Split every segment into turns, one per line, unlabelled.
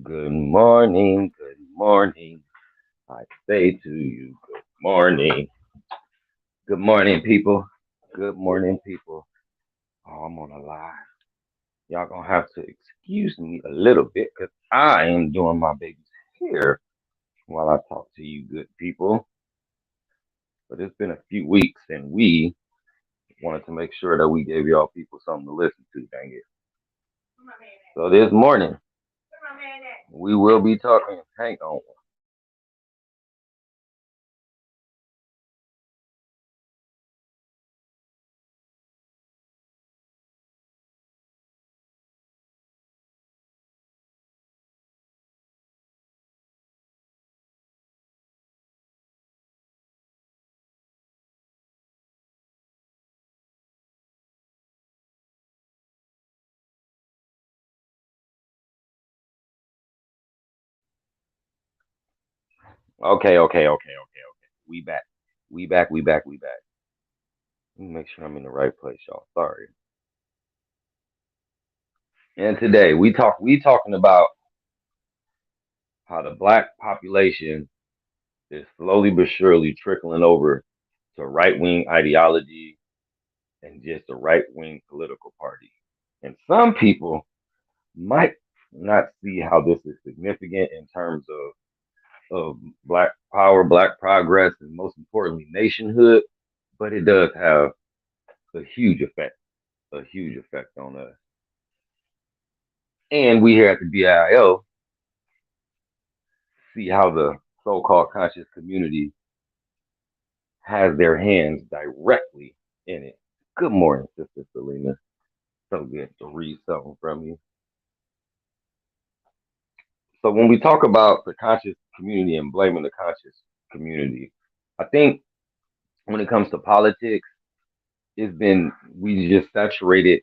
Good morning, good morning. I say to you, good morning. Good morning, people. Good morning, people. Oh, I'm on a live. Y'all gonna have to excuse me a little bit because I am doing my baby's hair while I talk to you good people. But it's been a few weeks and we wanted to make sure that we gave y'all people something to listen to, dang it. So this morning, we will be talking. Hang on. Okay. We back. We back. Let me make sure I'm in the right place, y'all. Sorry. And today we talking about how the black population is slowly but surely trickling over to right wing ideology and just a right wing political party. And some people might not see how this is significant in terms of black power, black progress, and most importantly, nationhood, but it does have a huge effect on us. And we here at the BIO see how the so-called conscious community has their hands directly in it. Good morning, Sister Selena. So good to read something from you. So when we talk about the conscious community and blaming the conscious community, I think when it comes to politics, it's been we've just saturated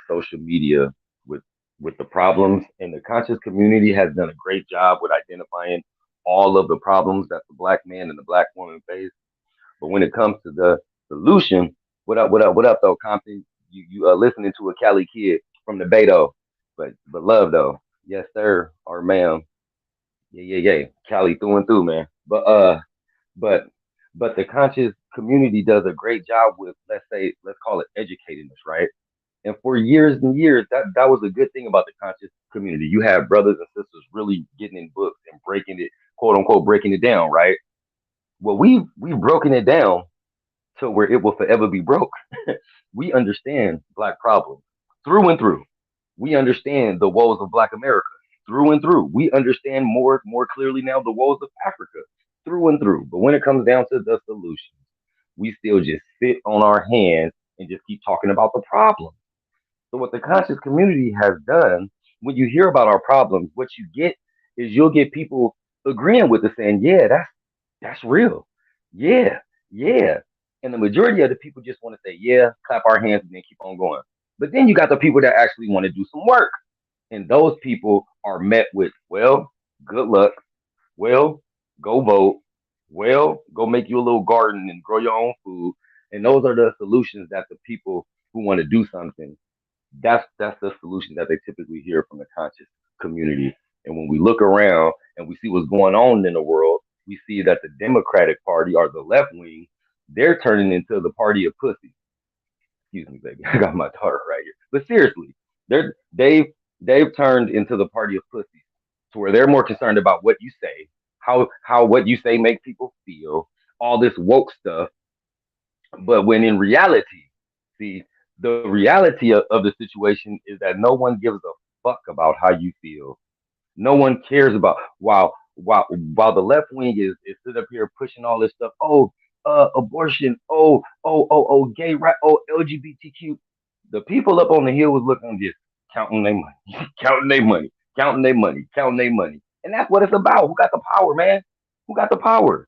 social media with with the problems, and the conscious community has done a great job with identifying all of the problems that the black man and the black woman face. But when it comes to the solution, what up though, Compton? You listening to a Cali kid from the BAIO, but love though, yes sir or ma'am, yeah, Cali through and through, man. But but the conscious community does a great job with, let's call it educating us, right? And for years and years, that was a good thing about the conscious community. You have brothers and sisters really getting in books and breaking it, quote unquote, breaking it down, right? Well, we've broken it down to where it will forever be broke. We understand black problems through and through. We understand the woes of black America through and through. We understand more clearly now the woes of Africa through and through. But when it comes down to the solutions, we still just sit on our hands and just keep talking about the problem. So what the conscious community has done, when you hear about our problems, what you get is you'll get people agreeing with us saying, yeah, that's real. Yeah, yeah. And the majority of the people just want to say, yeah, clap our hands and then keep on going. But then you got the people that actually want to do some work. And those people are met with, well, good luck. Well, go vote. Well, go make you a little garden and grow your own food. And those are the solutions that the people who want to do something, that's the solution that they typically hear from the conscious community. And when we look around and we see what's going on in the world, we see that the Democratic Party or the left wing, they're turning into the party of pussy. Excuse me, baby. I got my daughter right here. But seriously, they're they've turned into the party of pussies to where they're more concerned about what you say, how what you say make people feel, all this woke stuff. But when in reality, see, the reality of the situation is that no one gives a fuck about how you feel. No one cares about while the left wing is sit up here pushing all this stuff. Oh, abortion. Gay right. Oh, LGBTQ. The people up on the hill was looking just counting their money, counting their money, counting their money, counting their money, and that's what it's about. Who got the power, man? Who got the power?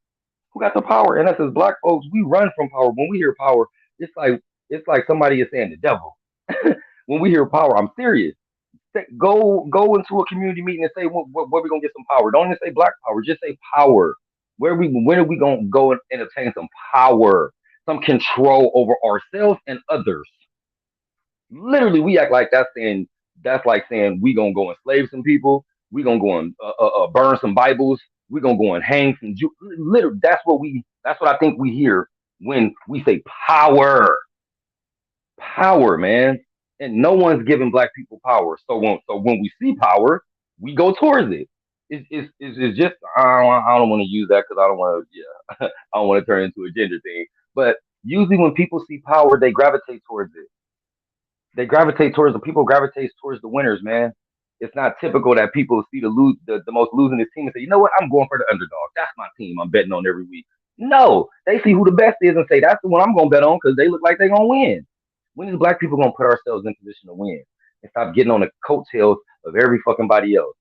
Who got the power? And us as black folks, we run from power. When we hear power, it's like somebody is saying the devil. When we hear power, I'm serious. Go into a community meeting and say where we gonna get some power. Don't even say black power. Just say power. When are we gonna go and obtain some power, some control over ourselves and others? Literally, we act like that's saying That's like saying we gonna go enslave some people. We gonna go and burn some Bibles. We gonna go and hang some Jews. Literally, that's what we. That's what I think we hear when we say power, power, man. And no one's giving black people power. So when we see power, we go towards it. It's just I don't want to use that because I don't want to yeah I don't want to turn into a gender thing. But usually when people see power, they gravitate towards it. They gravitate towards the people gravitate towards the winners, man. It's not typical that people see the most losing team and say, you know what, I'm going for the underdog. That's my team. I'm betting on every week. No, they see who the best is and say that's the one I'm gonna bet on because they look like they're gonna win. When is black people gonna put ourselves in position to win and stop getting on the coattails of every fucking body else?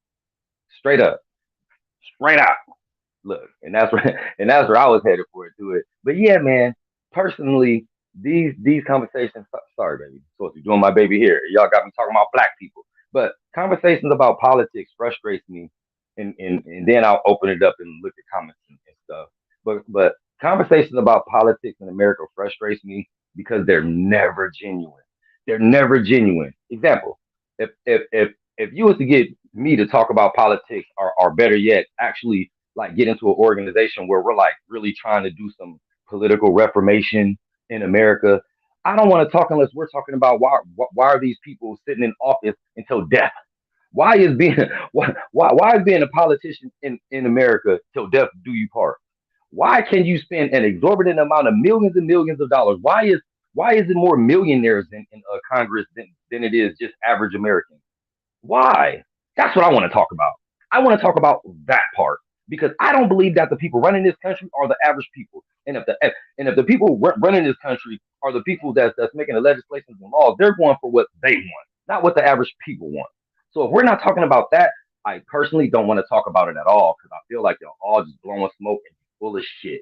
Straight up, straight out. Look, and that's where and that's where I was headed for it to it. But yeah, man, personally, these conversations. Sorry, baby, supposed to be doing my baby here. Y'all got me talking about black people, but conversations about politics frustrates me, and then I'll open it up and look at comments and stuff. But conversations about politics in America frustrates me because they're never genuine. They're never genuine. Example: if you was to get me to talk about politics, or better yet, actually like get into an organization where we're like really trying to do some political reformation in America. I don't want to talk unless we're talking about why are these people sitting in office until death? Why is being why is being a politician in America till death do you part? Why can you spend an exorbitant amount of millions and millions of dollars? Why is it more millionaires in Congress than it is just average Americans? Why? That's what I want to talk about. I want to talk about that part because I don't believe that the people running this country are the average people. And if the people running this country are the people that's making the legislations and laws, they're going for what they want, not what the average people want. So if we're not talking about that, I personally don't want to talk about it at all because I feel like they're all just blowing smoke and full of shit,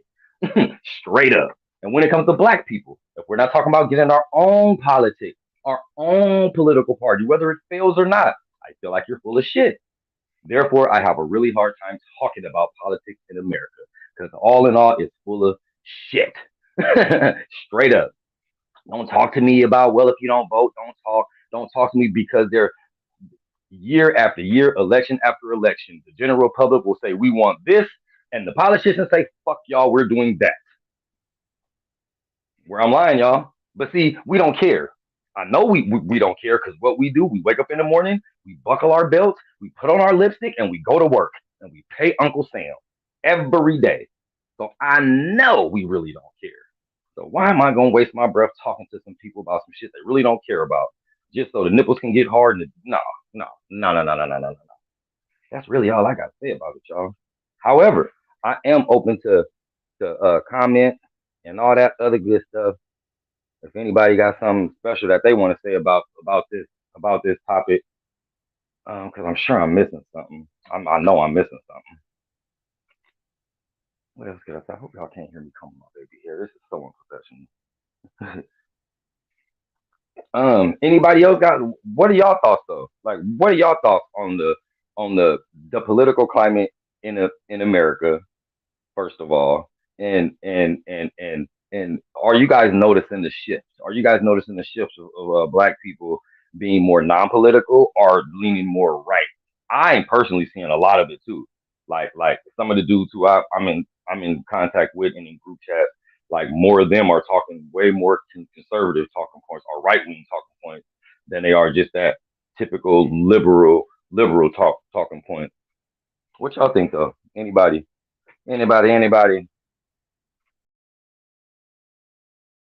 straight up. And when it comes to black people, if we're not talking about getting our own politics, our own political party, whether it fails or not, I feel like you're full of shit. Therefore, I have a really hard time talking about politics in America because all in all, it's full of shit. Straight up. Don't talk to me about, well, if you don't vote, don't talk. Don't talk to me because they're year after year, election after election. The general public will say, we want this. And the politicians say, fuck y'all, we're doing that. Where I'm lying, y'all. But see, we don't care. I know we don't care because what we do, we wake up in the morning, we buckle our belts, we put on our lipstick, and we go to work and we pay Uncle Sam every day. So I know we really don't care. So why am I gonna waste my breath talking to some people about some shit they really don't care about just so the nipples can get hard? And no, no, no, no, no, no, no, no, no. That's really all I got to say about it, y'all. However, I am open to comment and all that other good stuff if anybody got something special that they want to say about this topic, because I'm sure I'm missing something. I know I'm missing something. What else could I say? I hope y'all can't hear me coming my baby here. This is so unprofessional. Anybody else got? What are y'all thoughts though? Like, what are y'all thoughts on the political climate in America? First of all, and are you guys noticing the shifts? Are you guys noticing the shifts of black people being more non-political or leaning more right? I am personally seeing a lot of it too. Like some of the dudes who I'm in contact with and in group chats, like more of them are talking way more conservative talking points or right wing talking points than they are just that typical liberal talking point. What y'all think though? Anybody? Anybody? Anybody?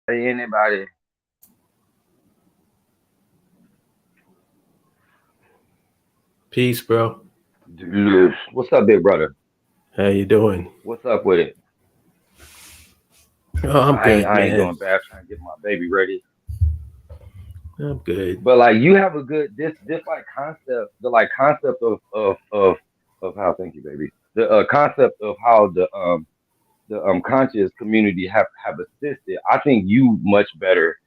Anybody?
Peace, bro.
What's up, big brother?
How you doing?
What's up with it?
Oh, I'm good,
I ain't
man.
doing bad. Trying to get my baby ready.
I'm good.
But like you have a good this like concept the like concept of how thank you baby the concept of how the conscious community have assisted. I think you much better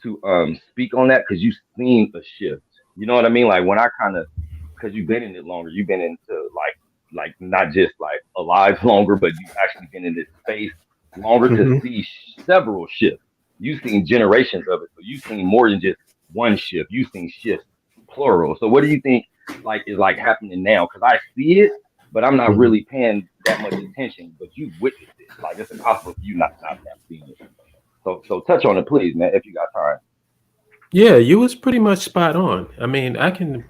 to speak on that because you've seen a shift. You know what I mean? Like when I kind of because you've been in it longer, you've been into like not just like alive longer, but you've actually been in this space longer to
Hmm.
see several shifts. You've seen generations of it, so you've seen more than just one shift. You've seen shifts. plural. So what do you think like is like happening now? Because I see it, but I'm not
Mhm.
really paying that much attention. But you witnessed it. Like it's impossible for you not to have seen it. So touch on it, please, man, if you got time.
Yeah, you was pretty much spot on. I mean, I can,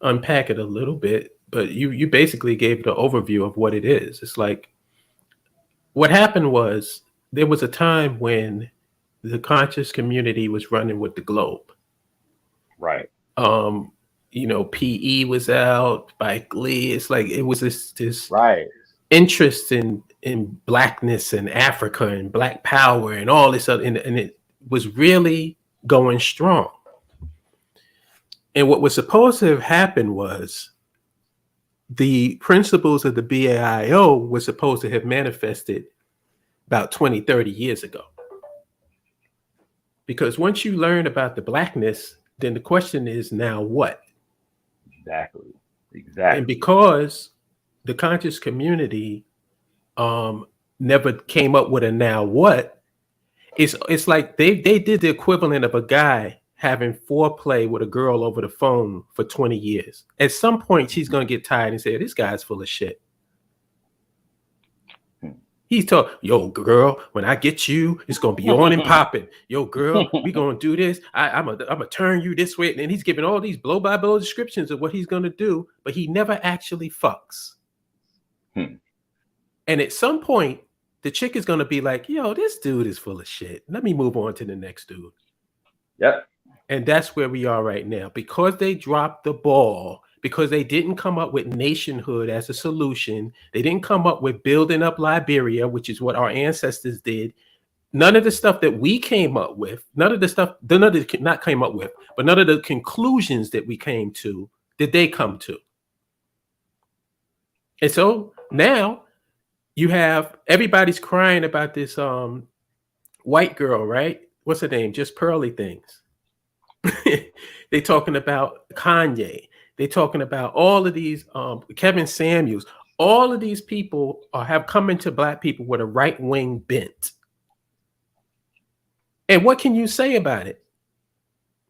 unpack it a little bit, but you basically gave the overview of what it is. It's like what happened was there was a time when the conscious community was running with the globe.
Right,
Um, PE was out, Spike Lee. It's like it was this
right,
interest in blackness and Africa and black power and all this other, and it was really going strong. And what was supposed to have happened was the principles of the BAIO were supposed to have manifested about 20, 30 years ago. Because once you learn about the blackness, then the question is now what?
exactly,
And
exactly.
because the conscious community um, never came up with a now what, it's like they did the equivalent of a guy having foreplay with a girl over the phone for 20 years. At some point, she's going to get tired and say, this guy's full of shit.
Hmm.
He's talking, yo, girl, when I get you, it's gonna be on and popping. Yo, girl, we gonna do this. I'm gonna turn you this way. And he's giving all these blow by blow descriptions of what he's gonna do, but he never actually fucks.
Hmm.
And at some point, the chick is gonna be like, yo, this dude is full of shit. Let me move on to the next dude.
Yep.
And that's where we are right now. Because they dropped the ball, because they didn't come up with nationhood as a solution, they didn't come up with building up Liberia, which is what our ancestors did. None of the stuff that we came up with, not came up with, but none of the conclusions that we came to, did they come to. And so now you have everybody's crying about this white girl, right? What's her name? Just pearly things. They talking about Kanye. They talking about all of these Kevin Samuels. All of these people have come into black people with a right wing bent. And what can you say about it?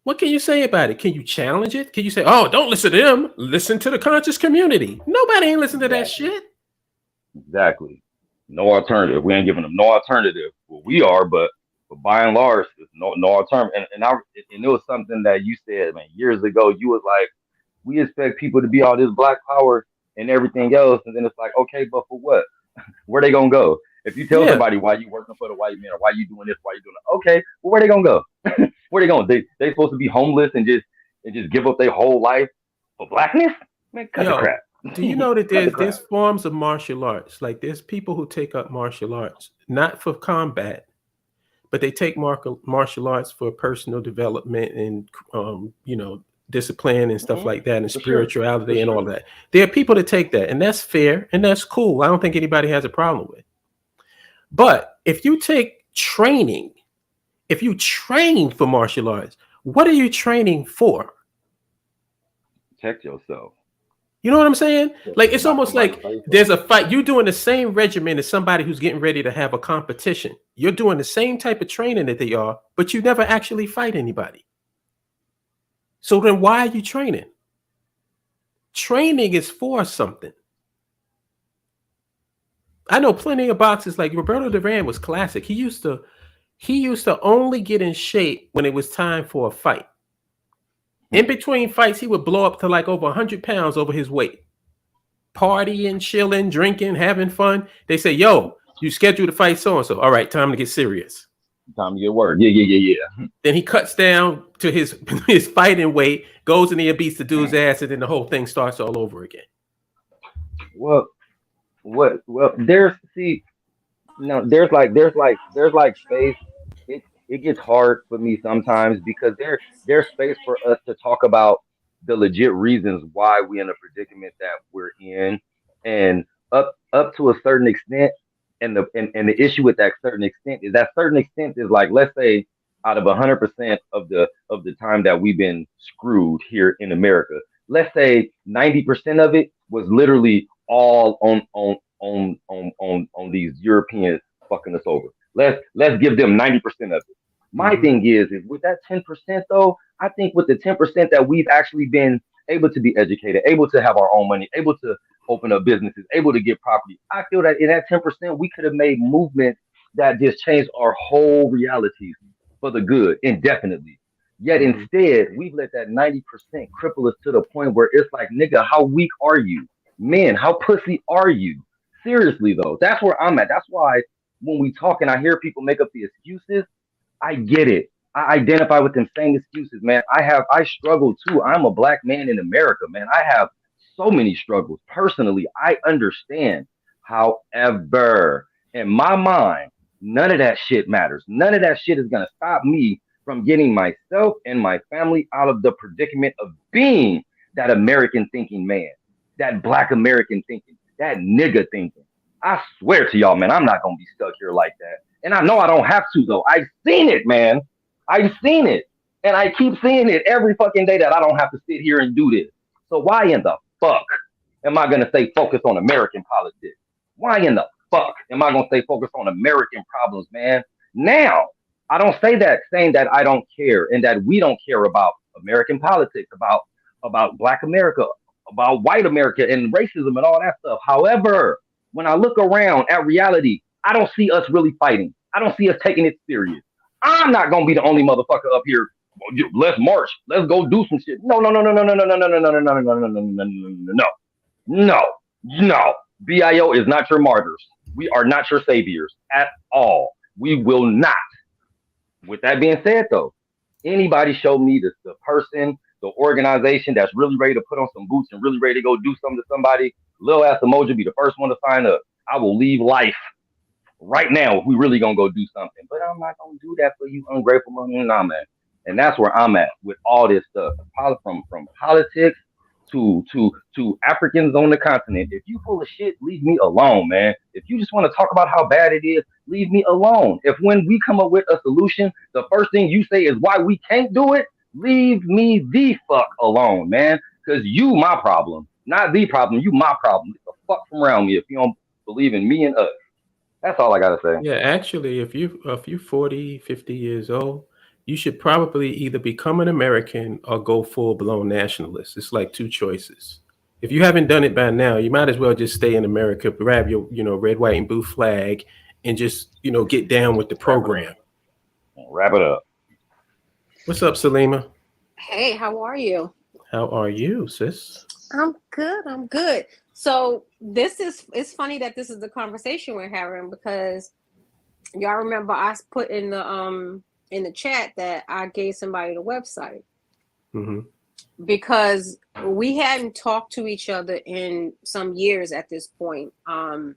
What can you say about it? Can you challenge it? Can you say, "Oh, don't listen to them. Listen to the conscious community"? Nobody ain't listen to that
Exactly.
shit.
Exactly. No alternative. We ain't giving them no alternative. Well, we are, but by and large, there's no alternative. And it was something that you said, man, years ago. You was like, we expect people to be all this black power and everything else, and then it's like, okay, but for what? Where they gonna go? If you tell
Yeah,
somebody why you working for the white man or why you doing this, why you doing that, okay, well, where they gonna go? Where they going? They supposed to be homeless and just give up their whole life for blackness? Man, cut the
yo,
crap.
do you know that
Cut the
there's
crap.
forms of martial arts? Like there's people who take up martial arts not for combat, but they take martial arts for personal development and discipline and stuff
Hmm.
like that, and
For sure. For
spirituality and all
sure.
that. There are people that take that, and that's fair and that's cool. I don't think anybody has a problem with. But if you take training, if you train for martial arts, what are you training for?
Protect yourself.
You know what I'm saying? Like
To
it's
knock
almost
somebody
like
face
there's
off.
a fight. You're doing the same regimen as somebody who's getting ready to have a competition. You're doing the same type of training that they are, but you never actually fight anybody. So then why are you training? Training is for something. I know plenty of boxers like Roberto Duran was classic. He used to only get in shape when it was time for a fight. In
Hmm.
between fights, he would blow up to like over 100 pounds over his weight. Partying, chilling, drinking, having fun. They say, yo, you scheduled to fight so and so. All right, time to get serious.
Time to get work. Yeah, yeah, yeah, yeah.
Then he cuts down to his his fighting weight, goes in there, beats the dude's ass, and then the whole thing starts all over again.
Well, well, there's see, no, there's like space. It gets hard for me sometimes because there's space for us to talk about the legit reasons why we in a predicament that we're in, and up to a certain extent. And the issue with that certain extent is that certain extent is like, let's say out of 100% of the time that we've been screwed here in America, let's say 90% of it was literally all on these Europeans fucking us over. Let's give them 90% of it. My
Mm-hmm.
thing is with that 10% though, I think with the 10% that we've actually been able to be educated, able to have our own money, able to open up businesses, able to get property, I feel that in that 10% we could have made movements that just changed our whole realities for the good indefinitely. Yet
Mm-hmm.
instead, we've let that 90% cripple us to the point where it's like, nigga, how weak are you? Man, how pussy are you? Seriously though, that's where I'm at. That's why when we talk and I hear people make up the excuses, I get it. I identify with them same excuses, man. I struggle too. I'm a black man in America, man. I have so many struggles. Personally, I understand. However, in my mind, none of that shit matters. None of that shit is gonna stop me from getting myself and my family out of the predicament of being that American thinking man, that black American thinking, that nigga thinking. I swear to y'all, man, I'm not gonna be stuck here like that. And I know I don't have to though. I've seen it, man. I've seen it. And I keep seeing it every fucking day that I don't have to sit here and do this. So why in the fuck am I gonna stay focused on American politics? Why in the fuck am I gonna stay focused on American problems, man? Now, I don't say that saying that I don't care and that we don't care about American politics, about black America, about white America and racism and all that stuff. However, when I look around at reality, I don't see us really fighting. I don't see us taking it serious. I'm not gonna be the only motherfucker up here. Let's march. Let's go do some shit. No, no, no, no, no, no, no, no, no, no, no, no, no, no, no, no, no, no, no, no. BIO is not your martyrs. We are not your saviors at all. We will not. With that being said, though, anybody show me the person, the organization that's really ready to put on some boots and really ready to go do something to somebody, little ass emoji be the first one to sign up. I will leave life right now if we really gonna go do something. But I'm not gonna do that for you ungrateful mother. Nah, man. And that's where I'm at with all this stuff. From politics to Africans on the continent. If you full of shit, leave me alone, man. If you just want to talk about how bad it is, leave me alone. If when we come up with a solution, the first thing you say is why we can't do it, leave me the fuck alone, man. Cause you my problem. Not the problem, you my problem. Get the fuck from around me if you don't believe in me and us. That's all I gotta say.
Yeah, actually, if you 40, 50 years old, you should probably either become an American or go full blown nationalist. It's like two choices. If you haven't done it by now, you might as well just stay in America, grab your, red, white, and blue flag, and just, get down with the
Wrap it up.
program.
Wrap it up.
What's up, Salima?
Hey, how are you?
How are you, sis?
I'm good. I'm good. So it's funny that this is the conversation we're having because y'all remember I put in the chat that I gave somebody the website
Mm-hmm.
because we hadn't talked to each other in some years at this point. And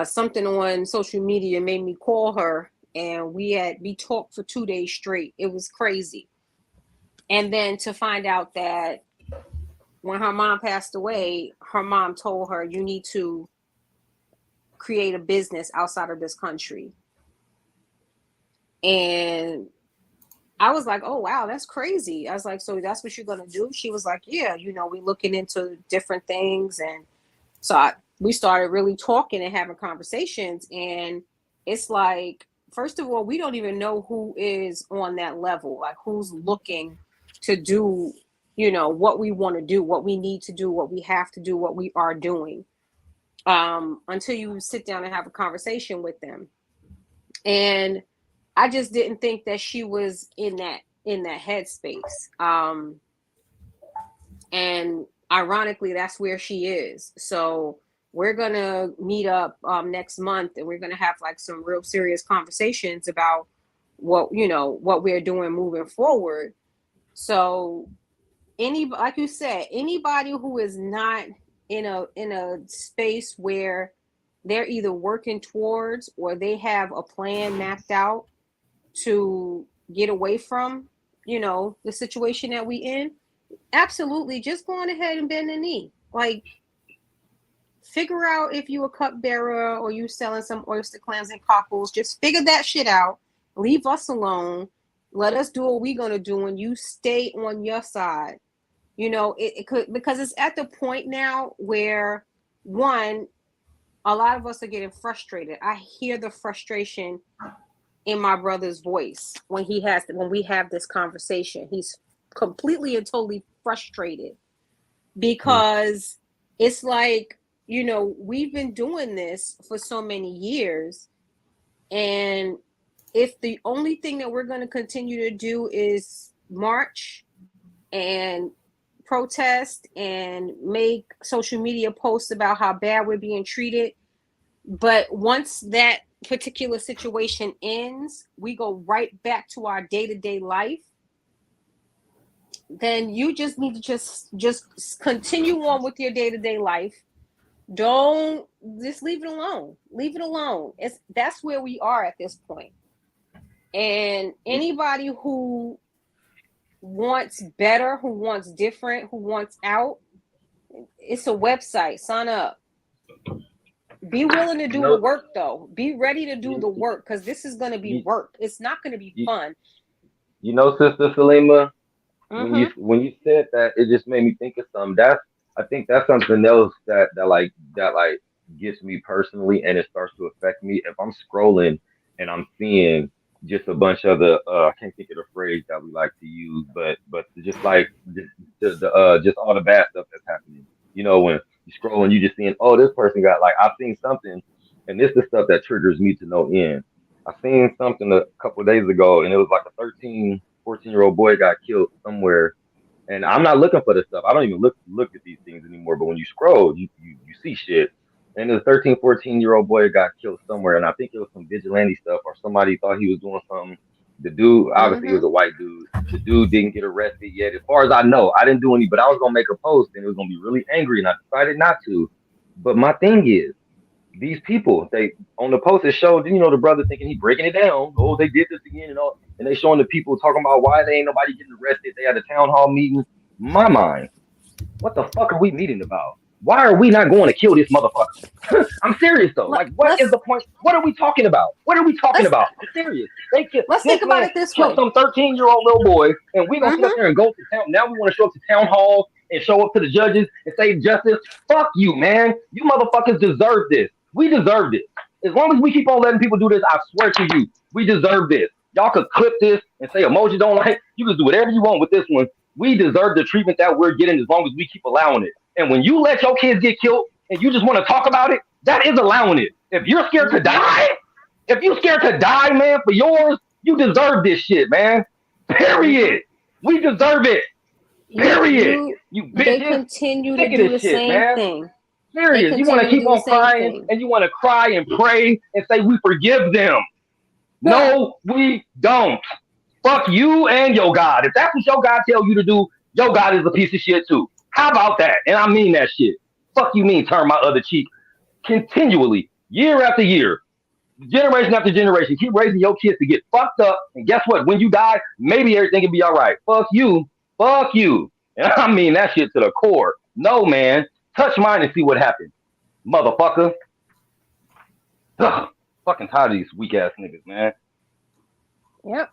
something on social media made me call her and we talked for 2 days straight. It was crazy. And then to find out that when her mom passed away, her mom told her, you need to create a business outside of this country. And I was like, oh, wow, that's crazy. I was like, so that's what you're going to do? She was like, yeah, we're looking into different things. And so we started really talking and having conversations. And it's like, first of all, we don't even know who is on that level, like who's looking to do, what we want to do, what we need to do, what we have to do, what we are doing, until you sit down and have a conversation with them. And I just didn't think that she was in that headspace. And ironically, that's where she is. So we're gonna meet up next month, and we're gonna have like some real serious conversations about what we're doing moving forward. So like you said, anybody who is not in a space where they're either working towards or they have a plan mapped out to get away from, the situation that we in, absolutely just go on ahead and bend the knee. Like, figure out if you a cupbearer or you selling some oyster clams and cockles. Just figure that shit out. Leave us alone. Let us do what we're gonna do, and you stay on your side. It could, because it's at the point now where, one, a lot of us are getting frustrated. I hear the frustration in my brother's voice when we have this conversation. He's completely and totally frustrated because it's like, we've been doing this for so many years, and if the only thing that we're going to continue to do is march and protest and make social media posts about how bad we're being treated, but once that particular situation ends, we go right back to our day-to-day life, then you just need to just continue on with your day-to-day life. Don't just leave it alone. Leave it alone. That's where we are at this point. And anybody who wants better, who wants different, who wants out, it's a website. Sign up. Be willing to do the work, though. Be ready to do the work, because this is going to be work. It's not going to be fun.
Sister Salima, when you said that, it just made me think of something. I think that's something else that gets me personally, and it starts to affect me if I'm scrolling and I'm seeing just a bunch of the I can't think of the phrase that we like to use, but just like just all the bad stuff that's happening. When you scroll and you just seeing, oh, this person got, like, I've seen something, and this is the stuff that triggers me to no end. I seen something a couple of days ago, and it was like a 13, 14-year-old boy got killed somewhere. And I'm not looking for this stuff. I don't even look at these things anymore. But when you scroll, you see shit. And the 13, 14-year-old boy got killed somewhere, and I think it was some vigilante stuff, or somebody thought he was doing something. The dude, obviously, he was a white dude. The dude didn't get arrested yet. As far as I know, I didn't do any, but I was gonna make a post, and it was gonna be really angry, and I decided not to. But my thing is, these people, they on the post, it showed, the brother thinking he breaking it down. Oh, they did this again, and they showing the people talking about why they ain't nobody getting arrested. They had a town hall meeting. My mind, what the fuck are we meeting about? Why are we not going to kill this motherfucker? I'm serious though. Like, what is the point? What are we talking about? What are we talking about? I'm serious.
Let's think about it this way.
Killed some 13-year-old little boy, and we gonna sit up there and go to town. Now we want to show up to town hall and show up to the judges and say justice. Fuck you, man. You motherfuckers deserve this. We deserve it. As long as we keep on letting people do this, I swear to you, we deserve this. Y'all could clip this and say emoji don't like. You can do whatever you want with this one. We deserve the treatment that we're getting as long as we keep allowing it. And when you let your kids get killed and you just want to talk about it, that is allowing it. If you're scared to die, man, for yours, you deserve this shit, man. Period. We deserve it. Period. You bitches.
They continue to do the same thing.
Serious. You want to keep on crying and you want to cry and pray and say we forgive them. No, we don't. Fuck you and your God. If that's what your God tells you to do, your God is a piece of shit too. How about that? And I mean that shit. Fuck you mean turn my other cheek continually, year after year, generation after generation. Keep raising your kids to get fucked up. And guess what? When you die, maybe everything can be all right. Fuck you. Fuck you. And I mean that shit to the core. No, man. Touch mine and see what happens. Motherfucker. Ugh, fucking tired of these weak ass niggas, man.
Yep.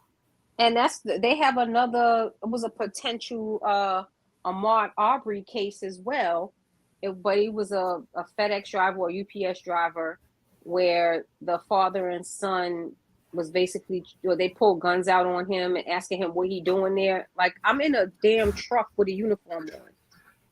And they have another, it was a potential Ahmaud Arbery case as well. But he was a FedEx driver or UPS driver where the father and son was basically, they pulled guns out on him and asking him what he doing there. Like, I'm in a damn truck with a uniform on.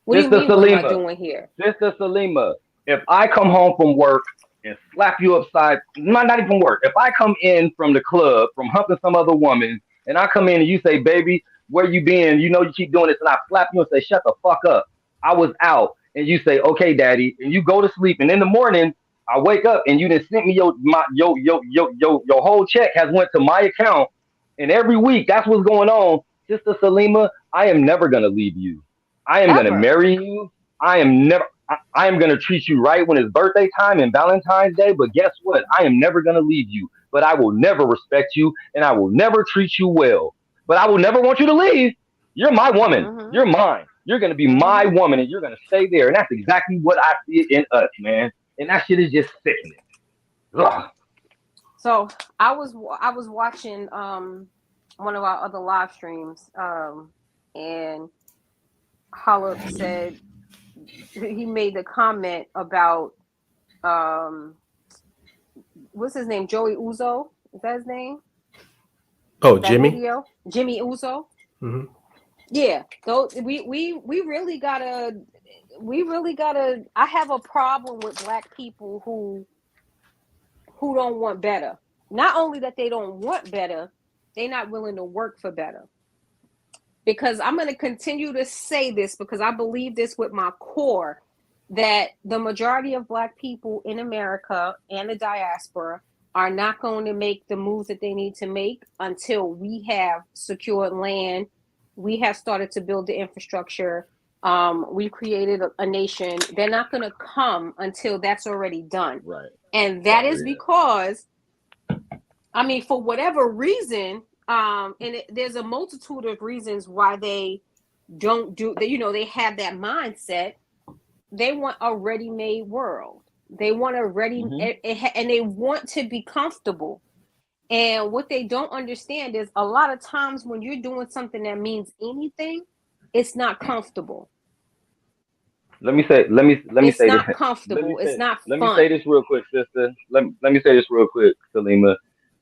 What do you mean, what am I doing here?
Sister Salima, if I come home from work and slap you upside, not even work, if I come in from the club, from humping some other woman, and I come in and you say, baby, where you been? You keep doing this, and I slap you and say, shut the fuck up. I was out. And you say, okay, daddy, and you go to sleep. And in the morning, I wake up and you didn't send me your whole check has went to my account. And every week, that's what's going on. Sister Salima, I am never going to leave you. I am going to marry you. I am going to treat you right when it's birthday time and Valentine's Day. But guess what? I am never going to leave you. But I will never respect you and I will never treat you well. But I will never want you to leave. You're my woman. Mm-hmm. You're mine. You're going to be my woman and you're going to stay there. And that's exactly what I see in us, man. And that shit is just sickening. Ugh.
So I was watching one of our other live streams and Hollop said, he made the comment about what's his name, Joey Uzo, is that his name?
Oh,
That
Jimmy.
video, Jimmy Uso.
Hmm.
Yeah, those we really gotta. I have a problem with black people who don't want better. Not only that they don't want better, they're not willing to work for better. Because I'm going to continue to say this because I believe this with my core that the majority of black people in America and the diaspora are not going to make the moves that they need to make until we have secured land. We have started to build the infrastructure. We created a nation. They're not going to come until that's already done.
Right.
And that is because, I mean, for whatever reason, there's a multitude of reasons why they don't do that. They have that mindset. They want a ready-made world. They want a ready, and they want to be comfortable. And what they don't understand is a lot of times when you're doing something that means anything, it's not comfortable.
Let me say
It's
say
not
this.
comfortable. It's not
Let me say
fun.
this real quick, sister. Let me say this real quick, Salima.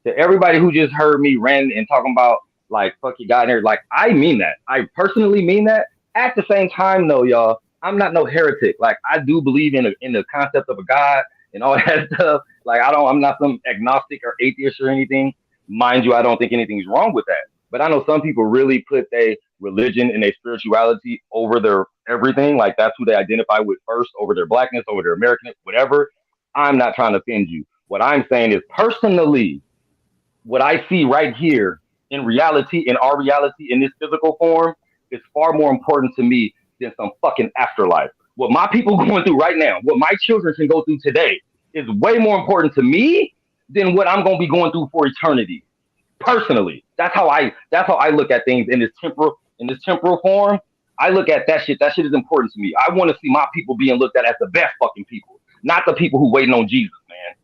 To everybody who just heard me rant and talking about like fuck you God and everything, like I mean that. I personally mean that. At the same time though, y'all, I'm not no heretic. Like I do believe in the concept of a God and all that stuff. Like I'm not some agnostic or atheist or anything. Mind you, I don't think anything's wrong with that. But I know some people really put their religion and their spirituality over their everything. Like that's who they identify with first, over their blackness, over their Americanness, whatever. I'm not trying to offend you. What I'm saying is personally, what I see right here in reality, in our reality, in this physical form, is far more important to me than some fucking afterlife. What my people going through right now, what my children can go through today, is way more important to me than what I'm going to be going through for eternity. Personally, that's how I look at things in this temporal form. I look at that shit. That shit is important to me. I want to see my people being looked at as the best fucking people, not the people who waiting on Jesus, man.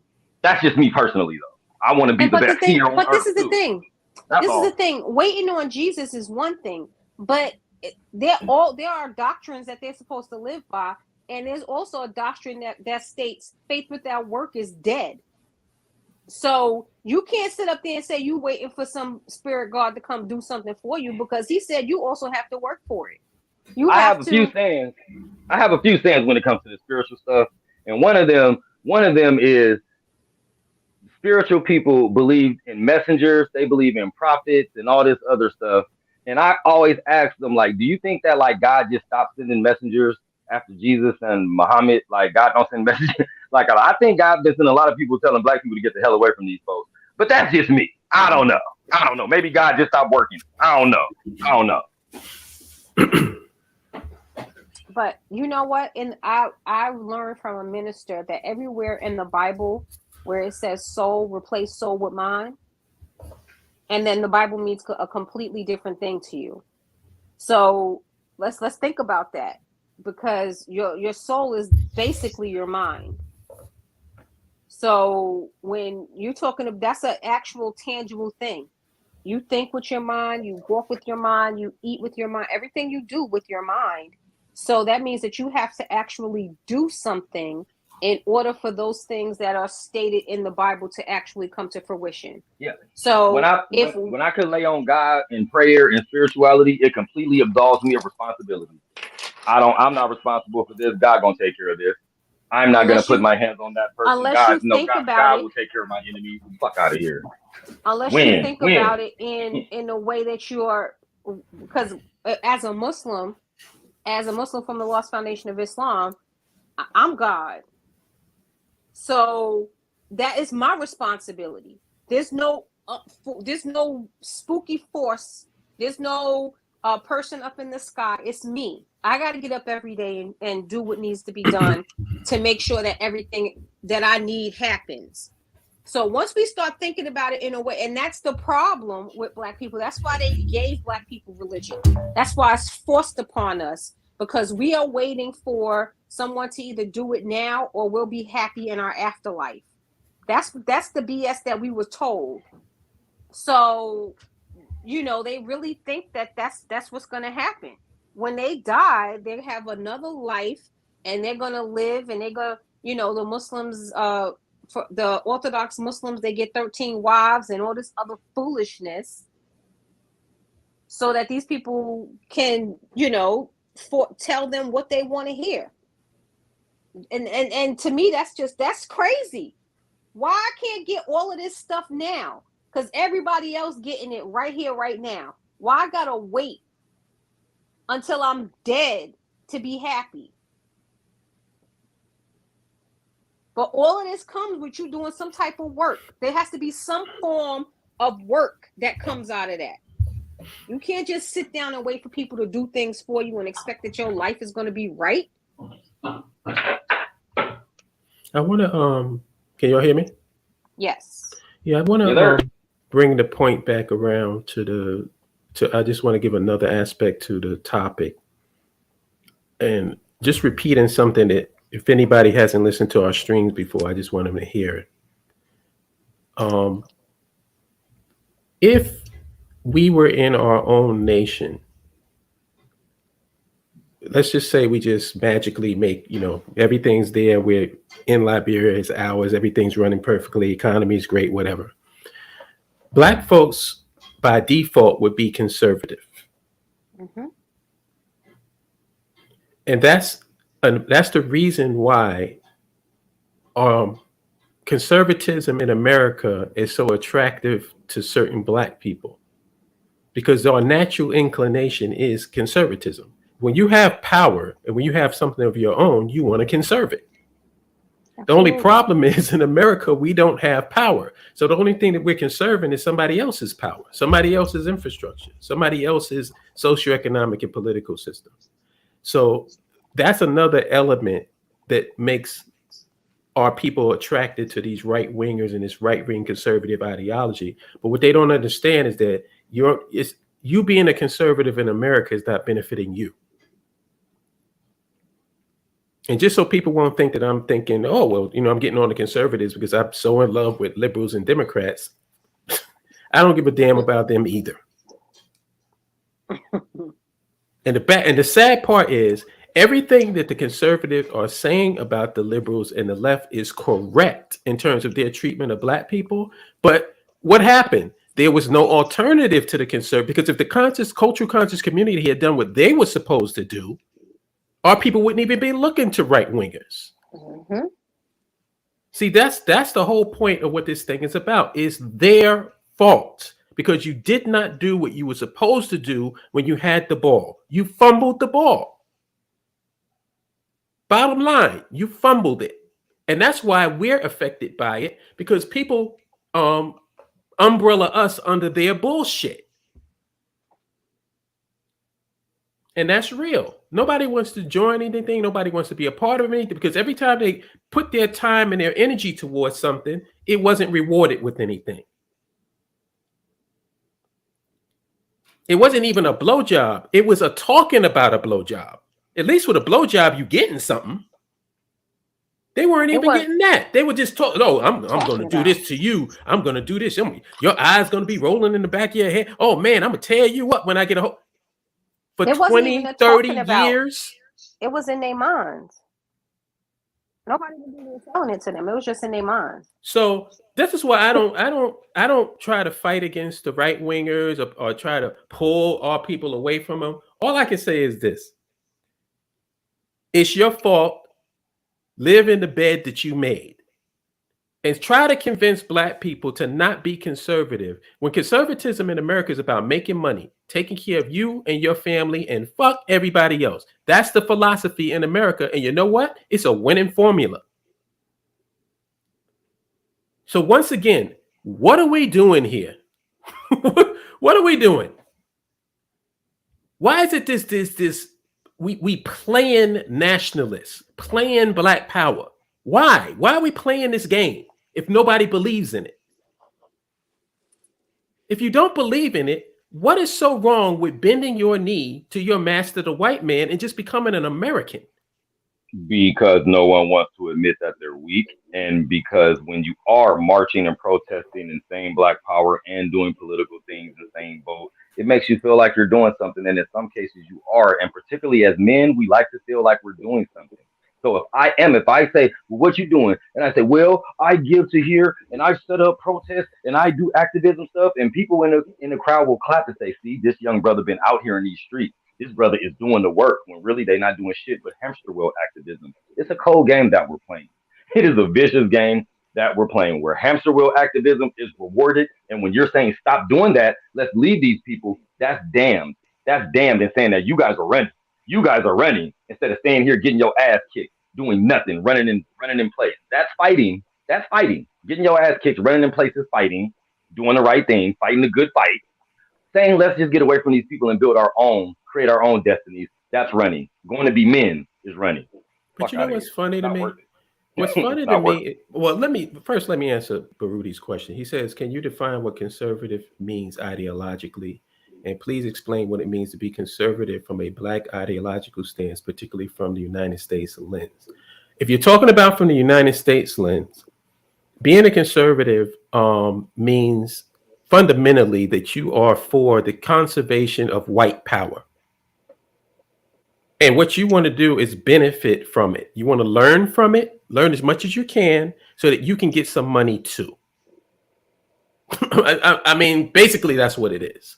That's just me personally, though. I want to be
And
the
but the
best
thing,
here on
but this
earth
is the
too.
thing.
That's
This is the
all.
thing. Waiting on Jesus is one thing, but there are doctrines that they're supposed to live by, and there's also a doctrine that states faith without work is dead. So you can't sit up there and say you waiting for some spirit God to come do something for you because he said you also have to work for it. You
I
have
have a few
to.
sayings. I have a few sayings when it comes to the spiritual stuff, and one of them is spiritual people believe in messengers, they believe in prophets and all this other stuff. And I always ask them, like, do you think that like God just stopped sending messengers after Jesus and Muhammad? Like God don't send messengers. Like I think God been sending a lot of people telling black people to get the hell away from these folks. But that's just me. I don't know. I don't know. Maybe God just stopped working. I don't know. I don't know.
But you know what? And I learned from a minister that everywhere in the Bible where it says soul, replace soul with mind, and then the Bible means a completely different thing to you. So let's think about that because your soul is basically your mind. So when you're talking about that's an actual tangible thing. You think with your mind, you walk with your mind, you eat with your mind, everything you do with your mind. So that means that you have to actually do something in order for those things that are stated in the Bible to actually come to fruition.
Yeah.
So if
When I could lay on God and prayer and spirituality, it completely absolves me of responsibility. I'm not responsible for this. God gonna take care of this. I'm not gonna
unless
put
you
my hands on that person.
unless you think about
God
it
will take care of my enemies. Fuck out of here.
unless you
Win,
think
win.
about it in a way that you are because as a Muslim from the Lost Foundation of Islam, I'm God. So that is my responsibility. There's no spooky force. There's no person up in the sky. It's me. I got to get up every day and do what needs to be done to make sure that everything that I need happens. So once we start thinking about it in a way, and that's the problem with black people. That's why they gave black people religion. That's why it's forced upon us because we are waiting for someone to either do it now or we'll be happy in our afterlife. That's the BS that we were told. So, they really think that that's what's going to happen. When they die, they have another life and they're going to live and they're going to, the Muslims for the Orthodox Muslims, they get 13 wives and all this other foolishness. so that these people can, tell them what they want to hear. And to me, that's crazy. Why I can't get all of this stuff now? Because everybody else getting it right here, right now. Why I gotta wait until I'm dead to be happy? But all of this comes with you doing some type of work. There has to be some form of work that comes out of that. You can't just sit down and wait for people to do things for you and expect that your life is going to be right.
I want to can y'all hear me?
Yes.
Yeah, I want to bring the point back around to I just want to give another aspect to the topic, and just repeating something that if anybody hasn't listened to our streams before, I just want them to hear it. If we were in our own nation, let's just say we just magically make, everything's there. We're in Liberia, it's ours, everything's running perfectly, economy is great, whatever. Black folks by default would be conservative.
Mm-hmm.
And that's the reason why conservatism in America is so attractive to certain Black people, because our natural inclination is conservatism. When you have power and when you have something of your own, you want to conserve it. Absolutely. The only problem is in America, we don't have power. So the only thing that we're conserving is somebody else's power, somebody else's infrastructure, somebody else's socioeconomic and political system. So that's another element that makes our people attracted to these right wingers and this right wing conservative ideology. But what they don't understand is that you being a conservative in America is not benefiting you. And just so people won't think that I'm thinking, oh, well, I'm getting on the conservatives because I'm so in love with liberals and Democrats. I don't give a damn about them either. And the sad part is everything that the conservatives are saying about the liberals and the left is correct in terms of their treatment of Black people. But what happened? There was no alternative to the conservative, because if the cultural conscious community had done what they were supposed to do, our people wouldn't even be looking to right wingers.
Mm-hmm.
See, that's the whole point of what this thing is about. Is their fault, because you did not do what you were supposed to do when you had the ball. You fumbled the ball. Bottom line, you fumbled it. And that's why we're affected by it, because people umbrella us under their bullshit. And that's real. Nobody wants to join anything. Nobody wants to be a part of anything, because every time they put their time and their energy towards something, it wasn't rewarded with anything. It wasn't even a blowjob. It was a talking about a blowjob. At least with a blowjob, you getting something. They weren't even getting that. They were just talking. Oh, I'm going to do this to you. I'm going to do this. Your eyes going to be rolling in the back of your head. Oh, man, I'm going to tear you up when I get a hold. For 20, 30 years.
It was in their minds. Nobody was telling it to them. It was just in their minds.
So this is why I don't try to fight against the right wingers or try to pull our people away from them. All I can say is this: it's your fault. Live in the bed that you made, and try to convince Black people to not be conservative. When conservatism in America is about making money, taking care of you and your family, and fuck everybody else. That's the philosophy in America. And you know what? It's a winning formula. So once again, what are we doing here? What are we doing? Why is it this we playing nationalists, playing Black power? Why? Why are we playing this game if nobody believes in it? If you don't believe in it, what is so wrong with bending your knee to your master, the white man, and just becoming an American?
Because no one wants to admit that they're weak, and because when you are marching and protesting and saying Black power and doing political things and saying vote, it makes you feel like you're doing something, and in some cases you are. And particularly as men, we like to feel like we're doing something. So if I say, well, what you doing? And I say, well, I give to here and I set up protests and I do activism stuff, and people in the crowd will clap and say, see, this young brother been out here in these streets. This brother is doing the work when really they not doing shit but hamster wheel activism. It's a cold game that we're playing. It is a vicious game that we're playing where hamster wheel activism is rewarded. And when you're saying stop doing that, let's leave these people, that's damned. That's damned in saying that you guys are running. You guys are running instead of staying here getting your ass kicked, doing nothing, running in place. That's fighting. That's fighting. Getting your ass kicked, running in place is fighting, doing the right thing, fighting the good fight. Saying let's just get away from these people and build our own, create our own destinies. That's running. Going to be men is running.
But
Fuck
you know
out of
what's
here.
funny
It's
to
not
me?
worth it.
What's
It's
funny to
not worth
me, well, let me answer Barudi's question. He says, can you define what conservative means ideologically? And please explain what it means to be conservative from a black ideological stance, particularly from the United States lens. If you're talking about from the United States lens, being a conservative means fundamentally that you are for the conservation of white power. And what you want to do is benefit from it. You want to learn from it, learn as much as you can so that you can get some money too. I mean, basically, that's what it is.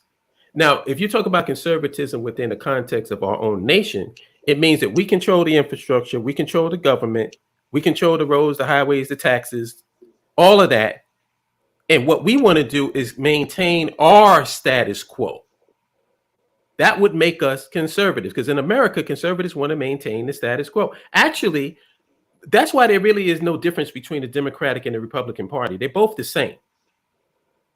Now, if you talk about conservatism within the context of our own nation, it means that we control the infrastructure, we control the government, we control the roads, the highways, the taxes, all of that. And what we want to do is maintain our status quo. That would make us conservatives because in America, conservatives want to maintain the status quo. Actually, that's why there really is no difference between the Democratic and the Republican Party. They're both the same.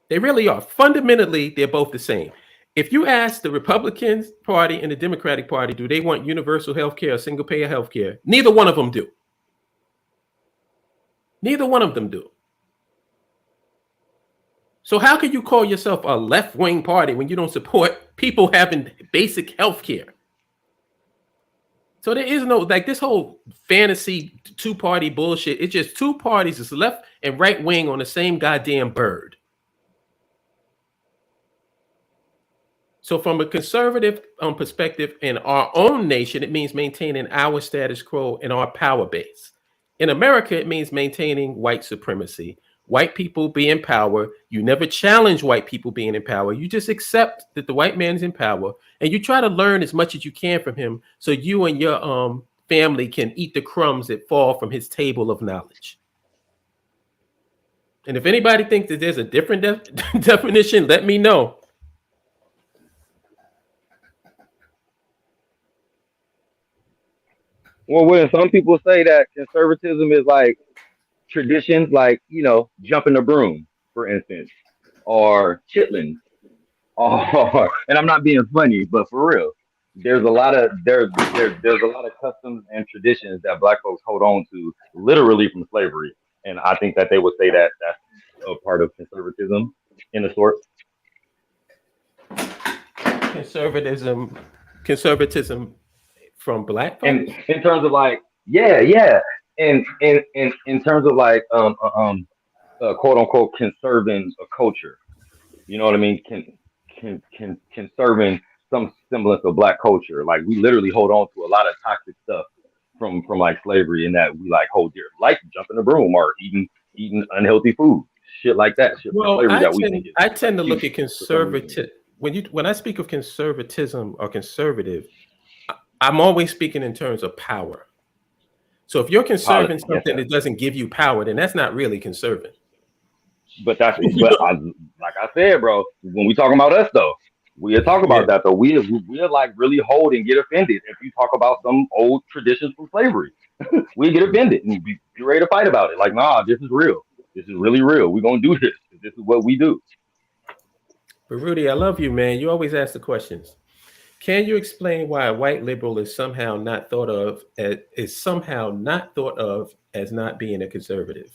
They really are. Fundamentally, they're both the same. If you ask the Republican Party and the Democratic Party, do they want universal health care or single payer health care? Neither one of them do. Neither one of them do. So how can you call yourself a left-wing party when you don't support people having basic health care? So there is no, like, this whole fantasy two-party bullshit. It's just two parties. It's left and right wing on the same goddamn bird. So from a conservative perspective in our own nation, it means maintaining our status quo and our power base. In America, it means maintaining white supremacy. White people be in power. You never challenge white people being in power. You just accept that the white man is in power, and you try to learn as much as you can from him, so you and your family can eat the crumbs that fall from his table of knowledge. And if anybody thinks that there's a different definition, let me know.
Well, when some people say that conservatism is like traditions, like jumping the broom, for instance, or chitlins, or and I'm not being funny, but for real, there's a lot of customs and traditions that Black folks hold on to, literally from slavery, and I think that they would say that that's a part of conservatism, in a sort.
Conservatism, conservatism from black
And
folks.
in terms of like, yeah, yeah, and in terms of like quote unquote conserving a culture. You know what I mean? Conserving some semblance of black culture. Like we literally hold on to a lot of toxic stuff from like slavery, and that we like hold dear, like jumping the broom or eating unhealthy food, shit like that, shit from
Well,
slavery that we think is
I
like
tend to look
cute
at
for some reason.
conservative when I speak of conservatism or conservative, I'm always speaking in terms of power. So if you're conserving
Policy, yes,
something
sir.
that doesn't give you power, then that's not really conserving.
But I, like I said, bro, when we talking about us though, we'll talk
Yeah.
about that though. We'll like really hold and get offended if you talk about some old traditions from slavery. We get offended and be ready to fight about it. Like, nah, this is real. This is really real. We're gonna do this. This is what we do.
But Rudy, I love you, man. You always ask the questions. Can you explain why a white liberal is somehow not thought of as not being a conservative?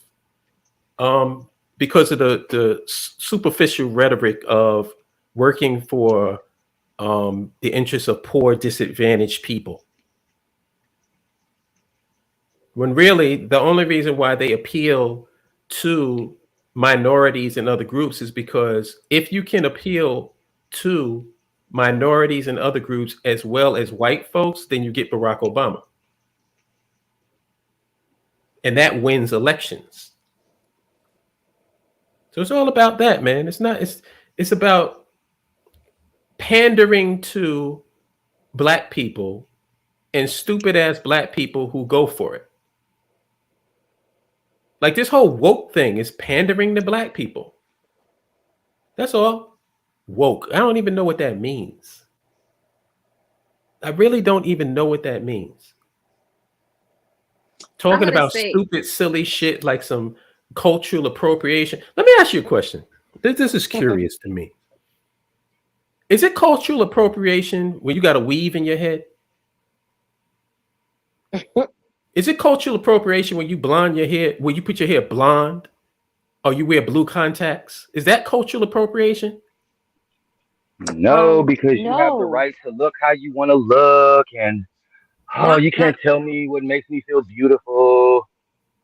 Because of the superficial rhetoric of working for the interests of poor, disadvantaged people. When really the only reason why they appeal to minorities and other groups is because if you can appeal to minorities and other groups as well as white folks, then you get Barack Obama. and that wins elections. So it's all about that, man. It's about pandering to black people and stupid ass black people who go for it. Like this whole woke thing is pandering to black people. That's all. Woke. I don't even know what that means. I really don't even know what that means.
I'm
Talking
gonna
about
say,
stupid, silly shit like some cultural appropriation. Let me ask you a question. This is curious to me. Is it cultural appropriation when you got a weave in your head? Is it cultural appropriation when you blonde your hair, when you put your hair blonde or you wear blue contacts? Is that cultural appropriation?
No, because you have the
no,
right to look how you want to look, and oh,
not
you
not
can't tell me what makes me feel beautiful.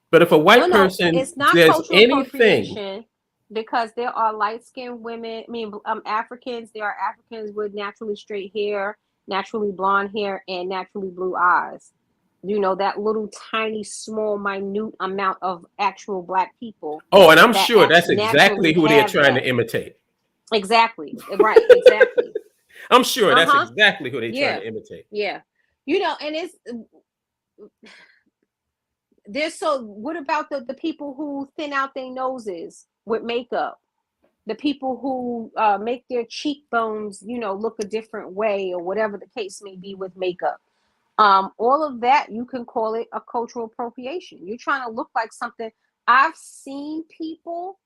But if a
no,
white
no.
person
It's not
says
cultural
anything,
appropriation because there are light skinned women. I mean, Africans. There are Africans with naturally straight hair, naturally blonde hair, and naturally blue eyes. You know, that little tiny, small, minute amount of actual black people
oh, and I'm
that
sure that's exactly
naturally
who they're
have
trying
that.
to imitate.
Exactly. Right. Exactly.
I'm sure that's
Uh-huh.
exactly who they're trying
Yeah.
to imitate.
Yeah. You know, and it's there's so what about the people who thin out their noses with makeup? The people who make their cheekbones, you know, look a different way or whatever the case may be with makeup. All of that you can call it a cultural appropriation. You're trying to look like something. I've seen people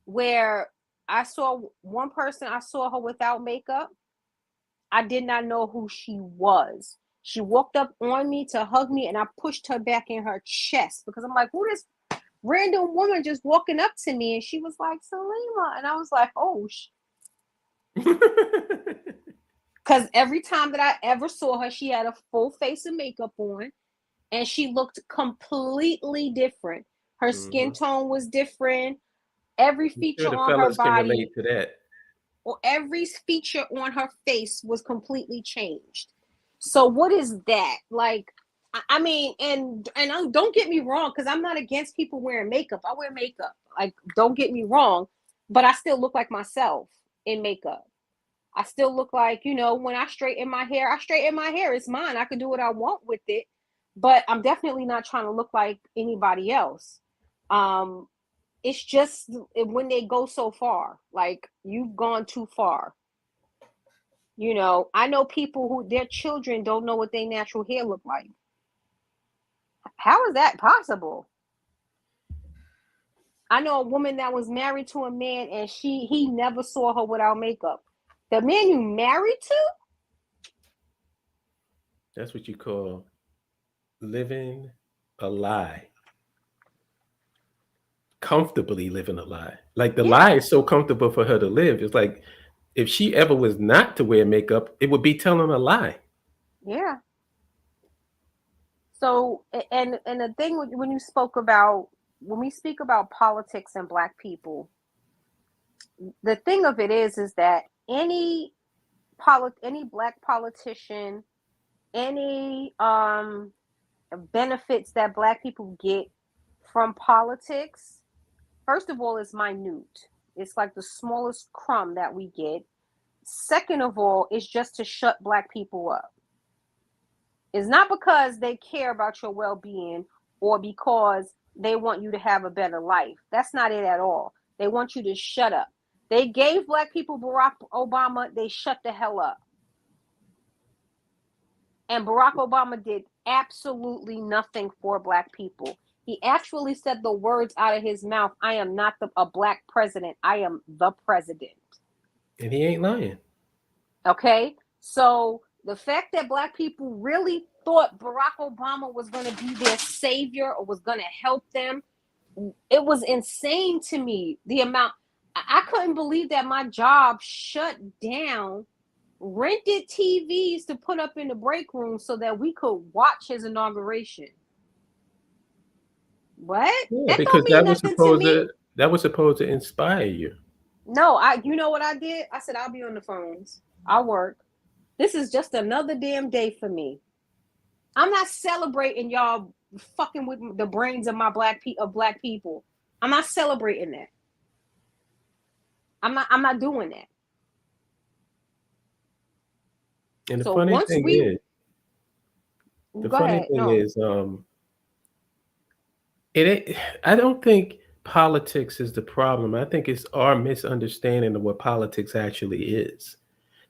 where I saw one person, I saw her without makeup. I did not know who she was. She walked up on me to hug me, and I pushed her back in her chest because I'm like, who this random woman just walking up to me? And she was like, Salima. And I was like, oh, because every time that I ever saw her, she had a full face of makeup on and she looked completely different. Her skin
Mhm.
tone was different. Every
I'm sure
feature
the
on her
fellas can
body
relate to that.
or every feature on her face was completely changed. So what is that? Like I mean, and don't get me wrong, because I'm not against people wearing makeup. I wear makeup. Like, don't get me wrong, but I still look like myself in makeup. I still look like, you know, when I straighten my hair, I straighten my hair. It's mine. I can do what I want with it. But I'm definitely not trying to look like anybody else. Um, it's just when they go so far, like you've gone too far. You know, I know people who their children don't know what their natural hair look like. How is that possible? I know a woman that was married to a man and he never saw her without makeup. The man you married to?
That's what you call living a lie. Comfortably living a lie. Like the lie
Yeah,
is so comfortable for her to live. It's like if she ever was not to wear makeup, it would be telling a lie.
yeah. So and the thing when you spoke about when we speak about politics and black people, the thing of it is that any black politician, any benefits that black people get from politics, first of all, is minute. It's like the smallest crumb that we get. Second of all, it's just to shut black people up. It's not because they care about your well-being or because they want you to have a better life. That's not it at all. They want you to shut up. They gave black people Barack Obama, they shut the hell up. And Barack Obama did absolutely nothing for black people. He actually said the words out of his mouth, I am not a black president. I am the president.
And he ain't lying.
Okay? So the fact that black people really thought Barack Obama was going to be their savior or was going to help them, it was insane to me. The amount, I couldn't believe that my job shut down, rented TVs to put up in the break room so that we could watch his inauguration. What?
Yeah,
That
because
don't mean nothing to me.
that was supposed to inspire you.
No, you know what I did? I said I'll be on the phones. I'll work. This is just another damn day for me. I'm not celebrating y'all fucking with the brains of my black people. I'm not celebrating that. I'm not doing that.
And
So once we
the
go
funny
ahead,
thing
no,
is, I don't think politics is the problem. I think it's our misunderstanding of what politics actually is.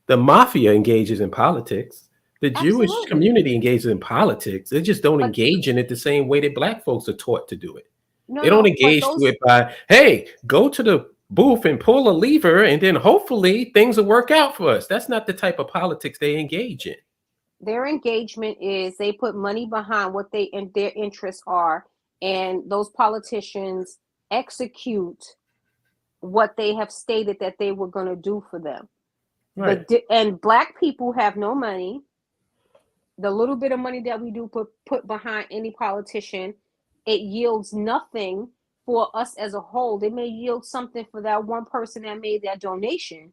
The mafia engages in politics. The Jewish
absolutely.
community engages in politics. They just don't
But
engage in it the same way that black folks are taught to do it.
no,
They don't
no, but
engage to
those
it by, hey, go to the booth and pull a lever and then hopefully things will work out for us. That's not the type of politics they engage in.
their engagement is they put money behind what they and their interests are, and those politicians execute what they have stated that they were going to do for them.
Right.
And black people have no money. The little bit of money that we do put behind any politician, it yields nothing for us as a whole. They may yield something for that one person that made that donation.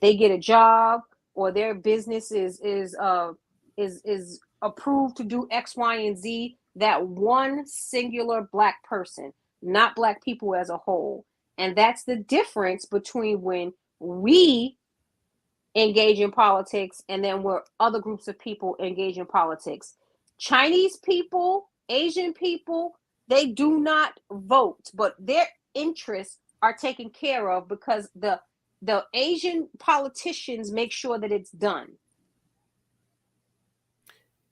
They get a job, or their business is approved to do X, Y, and Z. That one singular black person, not black people as a whole. And that's the difference between when we engage in politics and then where other groups of people engage in politics. Chinese people, Asian people, they do not vote, but their interests are taken care of because the Asian politicians make sure that it's done.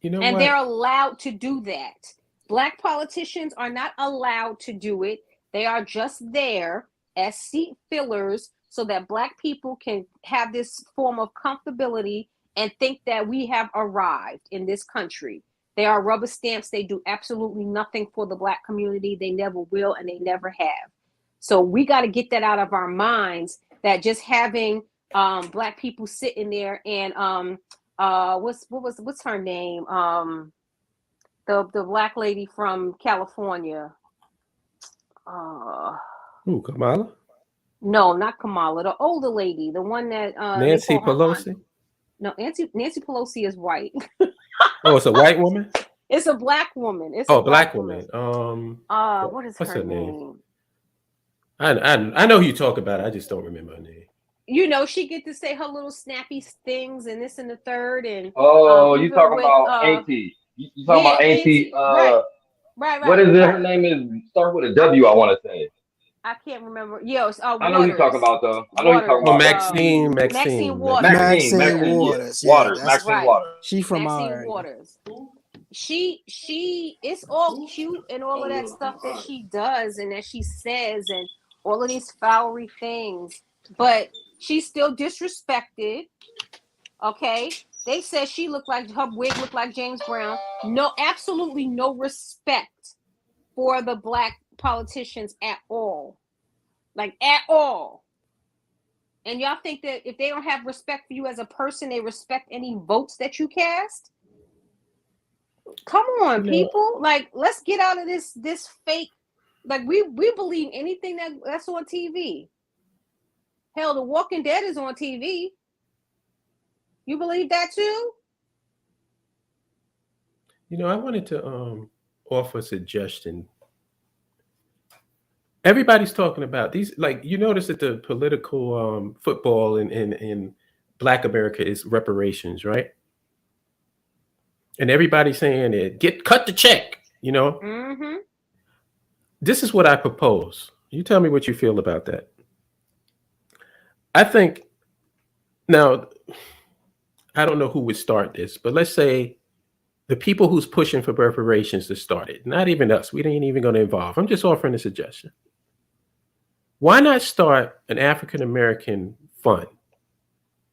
You know
And
what?
they're allowed to do that. Black politicians are not allowed to do it. They are just there as seat fillers so that black people can have this form of comfortability and think that we have arrived in this country. They are rubber stamps. They do absolutely nothing for the black community. They never will, and they never have. So we got to get that out of our minds, that just having black people sitting there and what's her name? The black lady from California.
Ooh, Kamala?
No, not Kamala. The older lady, the one that they
Nancy
call her aunt.
Pelosi?
No, Nancy Pelosi is white.
Oh, it's a white woman?
It's a black woman. It's a
Oh,
black
black
woman.
woman.
What is
What's
her
her name?
name?
I know who you talk about. I just don't remember her name.
You know, she get to say her little snappy things and this and the third, and
Oh, you
even
talking
with
about Auntie? You talking
yeah,
about Auntie?
Auntie, right,
What is it? Her
right.
name is start with a W. I want to say.
I can't remember. Yes,
I know who you talking
Waters,
about though. I know you talking
Waters,
Oh,
about
Maxine
Maxine.
Waters,
Maxine
Maxine. Yeah,
Waters. Yeah,
Waters.
that's
Maxine
right.
Waters.
she from
Maxine
our
Waters. She it's all cute and all of that stuff that she does and that she says and all of these flowery things, but she's still disrespected. Okay, they said she looked like her wig looked like James Brown. No, absolutely no respect for the black politicians at all, like at all. And y'all think that if they don't have respect for you as a person, they respect any votes that you cast? Come on,
You know,
people. Like, let's get out of this fake. Like, we believe anything that's on TV. Hell, The Walking Dead is on TV. You believe that too?
I wanted to offer a suggestion. Everybody's talking about these, like you notice that the political football in Black America is reparations, right? And everybody's saying it, cut the check.
Mm-hmm.
This is what I propose. You tell me what you feel about that. I think now I don't know who would start this, but let's say the people who's pushing for reparations to start it, not even us. We ain't even going to involve. I'm just offering a suggestion. Why not start an African American fund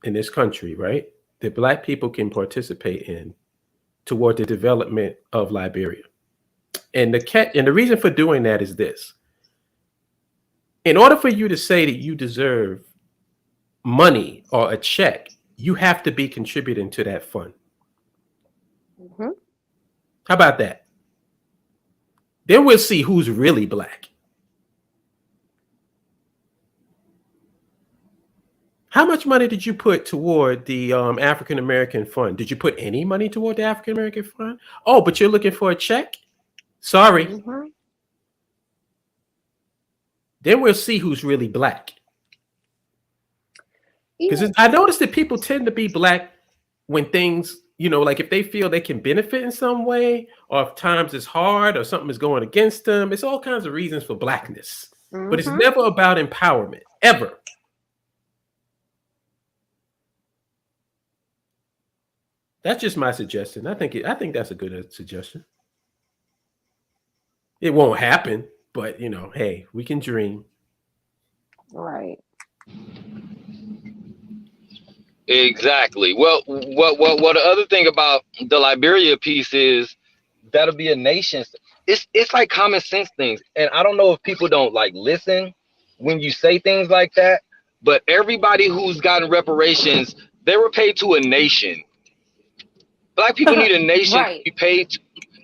in this country, right? That black people can participate in toward the development of Liberia. And the reason for doing that is this. In order for you to say that you deserve money or a check, you have to be contributing to that fund.
Mm-hmm.
How about that? Then we'll see who's really black. How much money did you put toward the African American fund? Did you put any money toward the African American fund? Oh, but you're looking for a check? Sorry.
Mm-hmm.
Then we'll see who's really black.
Yeah.
Because I noticed that people tend to be black when things, like if they feel they can benefit in some way, or if times is hard, or something is going against them. It's all kinds of reasons for blackness. But it's
Mm-hmm.
never about empowerment, ever. That's just my suggestion. I think that's a good suggestion. It won't happen, but hey, we can dream.
Right.
Exactly. Well, what the other thing about the Liberia piece is that'll be a nation. It's like common sense things, and I don't know if people don't like listen when you say things like that. But everybody who's gotten reparations, they were paid to a nation. Black people need a nation to
Right.
be paid to.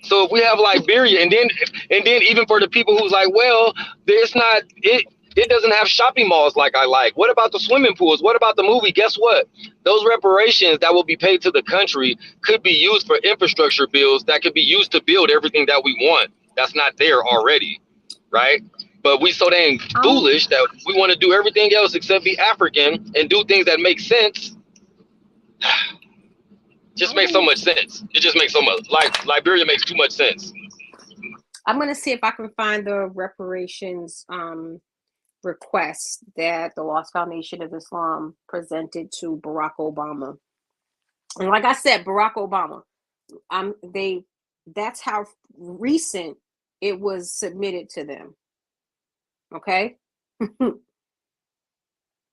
So if we have Liberia, and then even for the people who's like, well, there's not it. It doesn't have shopping malls like I like. What about the swimming pools? What about the movie? Guess what? Those reparations that will be paid to the country could be used for infrastructure bills that could be used to build everything that we want. That's not there already, right? But we so dang foolish that we want to do everything else except be African and do things that make sense. Just makes so much sense. It just makes so much. Like Liberia makes too much sense.
I'm gonna see if I can find the reparations request that the Lost Foundation of Islam presented to Barack Obama. And like I said, Barack Obama, that's how recent it was submitted to them. Okay.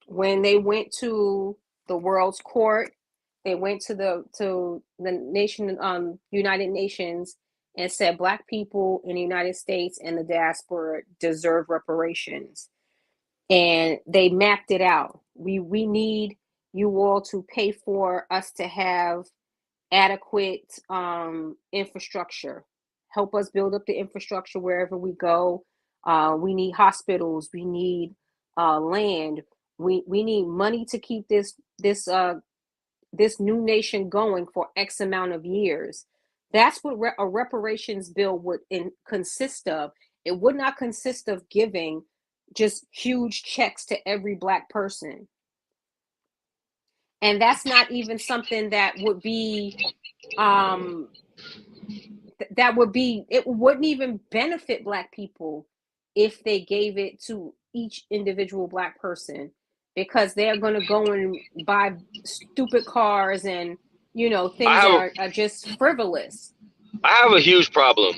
When they went to the World's Court, they went to the United Nations and said Black people in the United States and the diaspora deserve reparations. And they mapped it out. We need you all to pay for us to have adequate infrastructure. Help us build up the infrastructure wherever we go. We need hospitals. We need land. We need money to keep this new nation going for X amount of years. That's what a reparations bill would consist of. It would not consist of giving just huge checks to every Black person. And that's not even something that would be it wouldn't even benefit Black people if they gave it to each individual Black person, because they're going to go and buy stupid cars and things that are just frivolous.
I have a huge problem.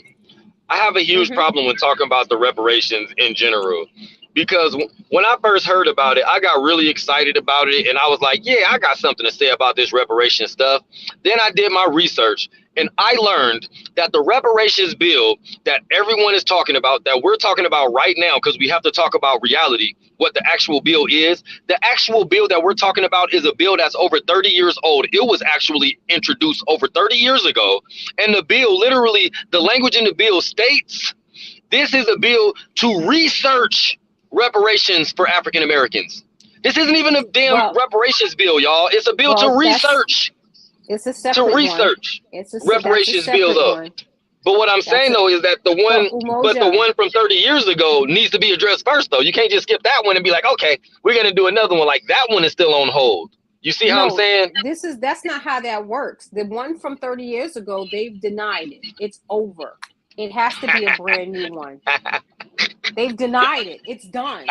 I have a huge problem when talking about the reparations in general, because when I first heard about it, I got really excited about it, and I was like, yeah, I got something to say about this reparation stuff. Then I did my research, and I learned that the reparations bill that everyone is talking about, that we're talking about right now, because we have to talk about reality, what the actual bill is. The actual bill that we're talking about is a bill that's over 30 years old. It was actually introduced over 30 years ago. And the bill, literally, the language in the bill states, this is a bill to research reparations for African Americans. This isn't even a damn reparations bill, y'all. It's a bill to research.
It's a separate
to research
one. It's a
reparations bill, though.
One.
But what I'm saying though is that the one from 30 years ago needs to be addressed first, though. You can't just skip that one and be like, okay, we're gonna do another one. Like that one is still on hold. You see how I'm saying?
That's not how that works. The one from 30 years ago, they've denied it. It's over. It has to be a brand new one. They've denied it. It's done.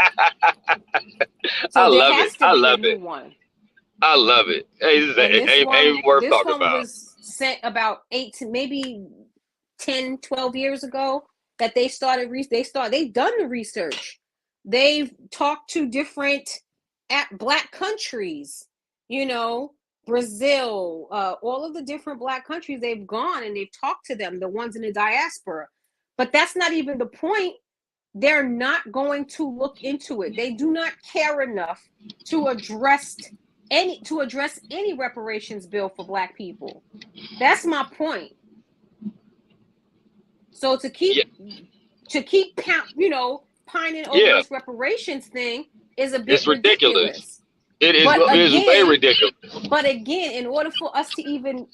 So
I
there
love
has
it.
to
I
be
love
a new
it.
one.
I love it. Hey, this ain't worth talking about. This one
was sent about 8 to maybe 10, 12 years ago that they started. They've done the research. They've talked to different Black countries, Brazil, all of the different Black countries. They've gone and they've talked to them, the ones in the diaspora. But that's not even the point. They're not going to look into it. They do not care enough to address any reparations bill for Black people. That's my point. So to keep pining over this reparations thing is a bit ridiculous.
It is way ridiculous.
But again, in order for us to even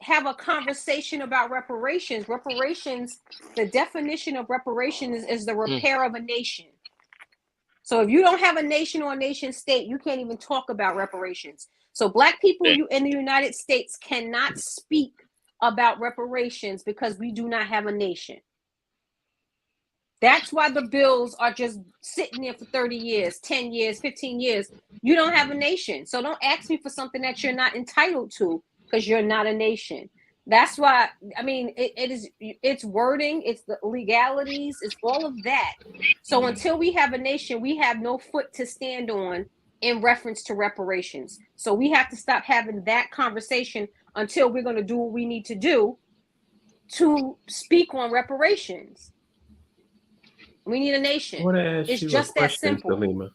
have a conversation about reparations. Reparations, the definition of reparations is the repair of a nation. So if you don't have a nation or a nation state, you can't even talk about reparations. So Black people in the United States cannot speak about reparations because we do not have a nation. That's why the bills are just sitting there for 30 years, 10 years, 15 years. You don't have a nation. So don't ask me for something that you're not entitled to because you're not a nation. That's why, I mean, it's wording, it's the legalities, it's all of that. So until we have a nation, we have no foot to stand on in reference to reparations. So we have to stop having that conversation until we're going to do what we need to do to speak on reparations. We need a nation.
I want to ask
It's
you a
just that
question,
simple.
Salima.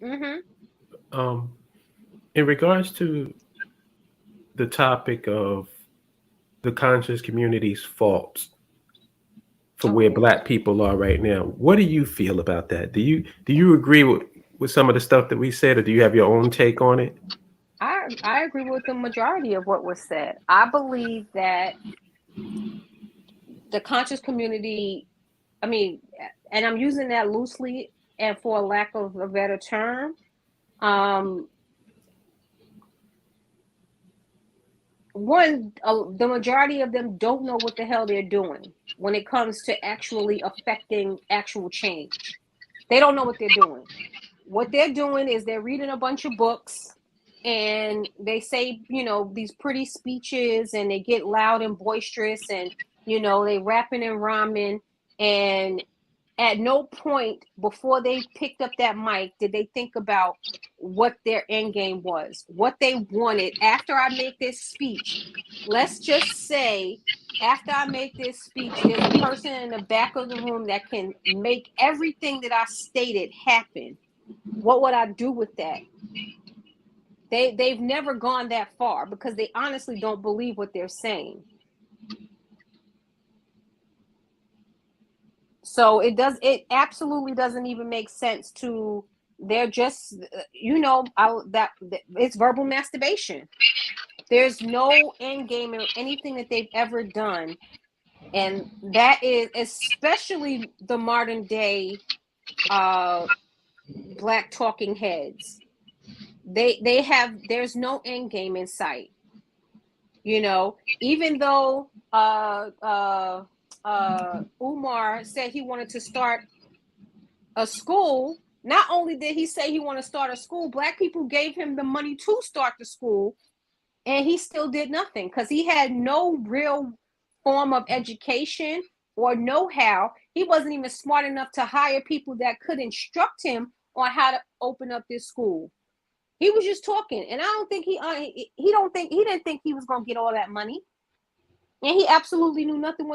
Mm-hmm.
In regards to the topic of the conscious community's faults for where Black people are right now, what do you feel about that? Do you agree with some of the stuff that we said, or do you have your own take on it?
I agree with the majority of what was said. I believe that the conscious community, I mean, and I'm using that loosely and for a lack of a better term, the majority of them don't know what the hell they're doing when it comes to actually affecting actual change. They don't know what they're doing. What they're doing is they're reading a bunch of books and they say, these pretty speeches and they get loud and boisterous and, they rapping and rhyming. And at no point before they picked up that mic did they think about what their end game was, what they wanted. After I make this speech, let's just say after I make this speech, there's a person in the back of the room that can make everything that I stated happen. What would I do with that? They've never gone that far because they honestly don't believe what they're saying. So it absolutely doesn't even make sense to, they're just, it's verbal masturbation. There's no end game or anything that they've ever done. And that is especially the modern day Black talking heads. There's no end game in sight. Even though Umar said he wanted to start a school, not only did he say he wanted to start a school, Black people gave him the money to start the school, and he still did nothing because he had no real form of education or know-how. He wasn't even smart enough to hire people that could instruct him on how to open up this school. He was just talking, and I don't think he didn't think he was going to get all that money, and he absolutely knew nothing.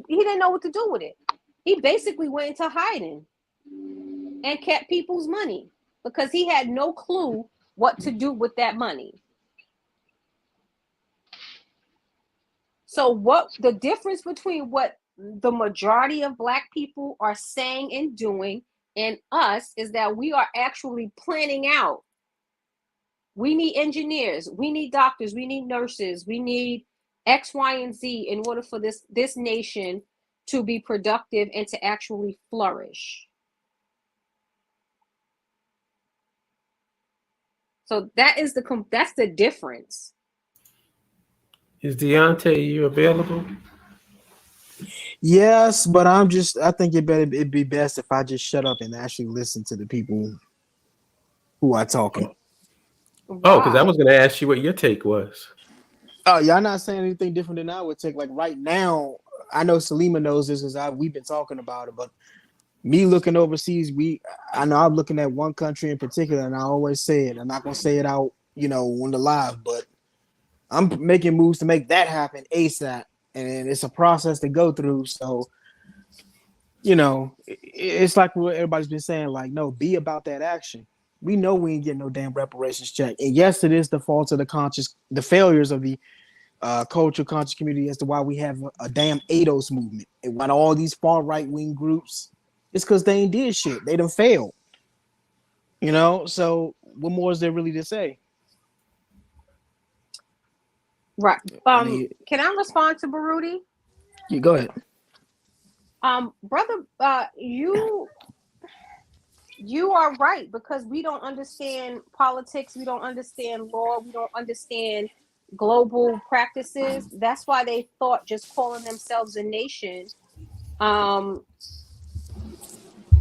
He didn't know what to do with it. He basically went into hiding and kept people's money because he had no clue what to do with that money. So what the difference between what the majority of Black people are saying and doing and us is that we are actually planning out. We need engineers, we need doctors, we need nurses, we need X, Y, and Z in order for this nation to be productive and to actually flourish. So that's the difference.
Is Deontay, you available?
Yes, but I think it'd be best if I just shut up and actually listen to the people who are talking.
Oh, because I was going to ask you what your take was.
Oh, y'all not saying anything different than I would take. Like right now, I know Salima knows this because we've been talking about it, but me looking overseas, I know I'm looking at one country in particular, and I always say it. I'm not gonna say it out, on the live, but I'm making moves to make that happen ASAP, and it's a process to go through. So, it's like what everybody's been saying, like, no, be about that action. We know we ain't getting no damn reparations check. And yes, it is the fault of the failures of the cultural conscious community as to why we have a damn ADOS movement. And when all these far right-wing groups, it's because they ain't did shit. They done failed. So what more is there really to say?
Right.
I mean,
Can I respond to Baruti?
you go ahead.
Brother, you are right, because we don't understand politics, we don't understand law, we don't understand global practices. That's why they thought just calling themselves a nation,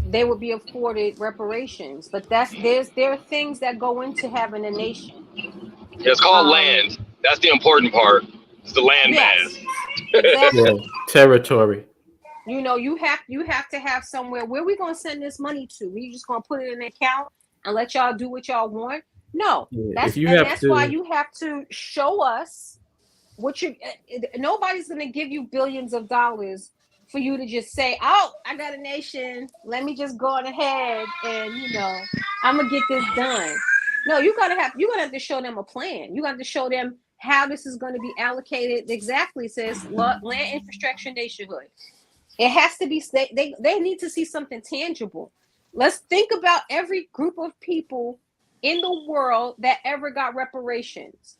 they would be afforded reparations. But there are things that go into having a nation.
It's called
Um,
land. That's the important part. It's the land
yes,
mass.
Yeah,
exactly.
territory.
You have to have somewhere. Where we gonna send this money to? We just gonna put it in an account and let y'all do what y'all want? No,
Yeah. If
that's
you
and
have
that's why
to,
you have to show us what you. Nobody's gonna give you billions of dollars for you to just say, "Oh, I got a nation. Let me just go on ahead and I'm gonna get this done." No, you're gonna have to show them a plan. You got to show them how this is going to be allocated. Exactly, sis. Land infrastructure nationhood. It has to be, they need to see something tangible. Let's think about every group of people in the world that ever got reparations.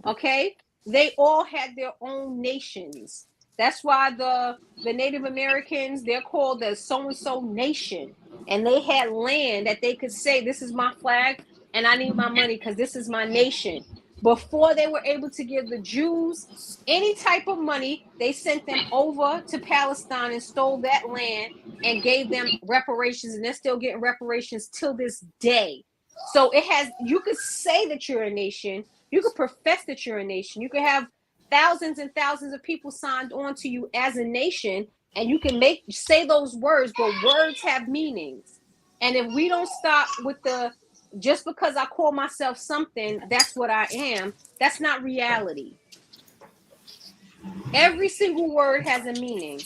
Okay? They all had their own nations. That's why the Native Americans, they're called the so and so nation. And they had land that they could say, "This is my flag and I need my money because this is my nation." Before they were able to give the Jews any type of money, they sent them over to Palestine and stole that land and gave them reparations, and they're still getting reparations till this day. So you could say that you're a nation, you could profess that you're a nation, you could have thousands and thousands of people signed on to you as a nation, and you can say those words, but words have meanings. And if we don't stop with the just because I call myself something, that's what I am, that's not reality. Every single word has a meaning.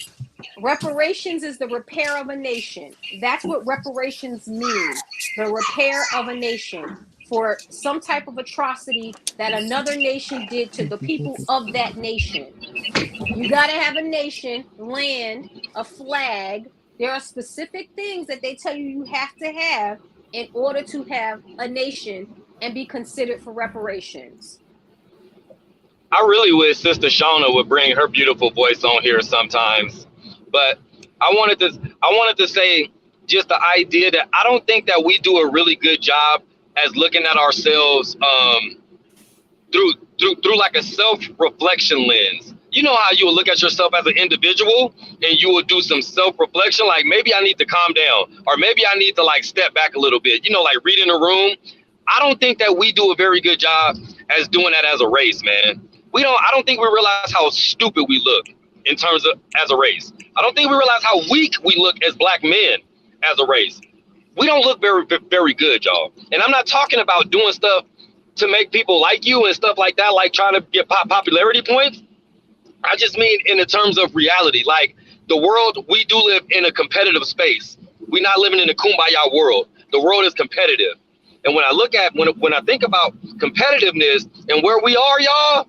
Reparations is the repair of a nation. That's what reparations mean. The repair of a nation for some type of atrocity that another nation did to the people of that nation. You got to have a nation, land, a flag. There are specific things that they tell you have to have in order to have a nation and be considered for reparations.
I really wish Sister Shauna would bring her beautiful voice on here sometimes. But I wanted to say just the idea that I don't think that we do a really good job as looking at ourselves through like a self-reflection lens. You know how you will look at yourself as an individual and you will do some self-reflection, like maybe I need to calm down, or maybe I need to like step back a little bit, like reading a room. I don't think that we do a very good job as doing that as a race, man. I don't think we realize how stupid we look in terms of as a race. I don't think we realize how weak we look as black men as a race. We don't look very, very good, y'all. And I'm not talking about doing stuff to make people like you and stuff like that, like trying to get popularity points. I just mean in the terms of reality. Like the world, we do live in a competitive space. We're not living in a kumbaya world. The world is competitive. And when I think about competitiveness and where we are, y'all,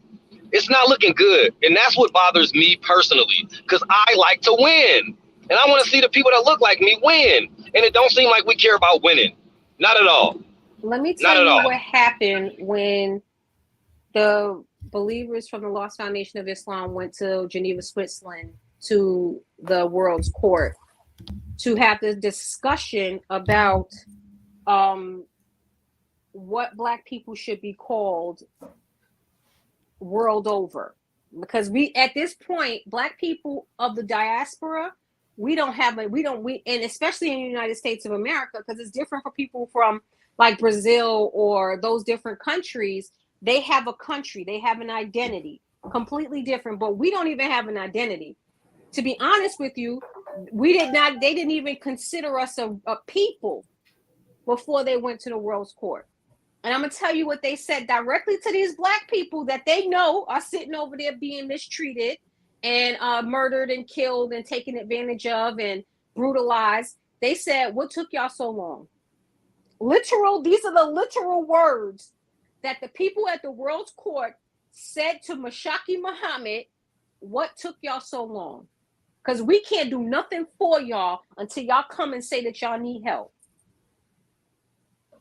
it's not looking good. And that's what bothers me personally, because I like to win. And I want to see the people that look like me win. And it don't seem like we care about winning. Not at all.
Let me
Not
tell
at
you
all.
what happened when the believers from the Lost Foundation of Islam went to Geneva, Switzerland, to the world's court to have the discussion about what Black people should be called world over. Because at this point, Black people of the diaspora, and especially in the United States of America, because it's different for people from like Brazil or those different countries. They have a country, they have an identity, completely different, but we don't even have an identity. To be honest with you, they didn't even consider us a people before they went to the world's court. And I'm going to tell you what they said directly to these Black people that they know are sitting over there being mistreated and murdered and killed and taken advantage of and brutalized. They said, "What took y'all so long?" These are the literal words that the people at the world's court said to Mashaki Muhammad. "What took y'all so long? Because we can't do nothing for y'all until y'all come and say that y'all need help."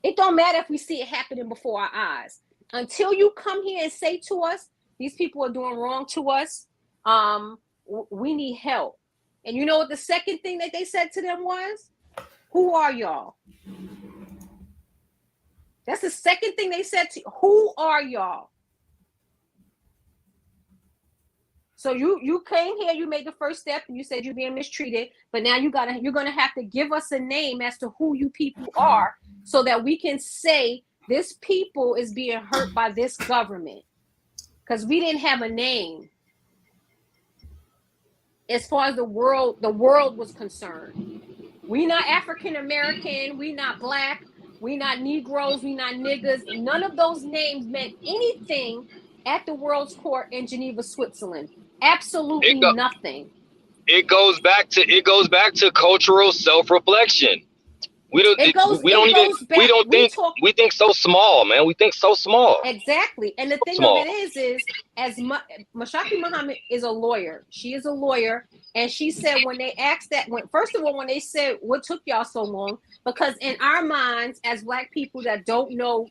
It don't matter if we see it happening before our eyes. Until you come here and say to us These people are doing wrong to us. We need help. And you know what the second thing that they said to them was? Who are y'all? That's the second thing they said to you. Who are y'all? So you came here, you made the first step, and you said you're being mistreated, but now you're gonna have to give us a name as to who you people are, so that we can say this people is being hurt by this government, because we didn't have a name as far as the world was concerned. We not African American, we not black, we not Negroes, we not niggas. None of those names meant anything at the World's Court in Geneva, Switzerland. Absolutely nothing.
It goes back to cultural self-reflection. We think so small, man. We think so small.
Exactly. And the thing of it is as Mashaki Muhammad is a lawyer. She is a lawyer, and she said when they asked that, first of all, when they said what took y'all so long, because in our minds as Black people that don't know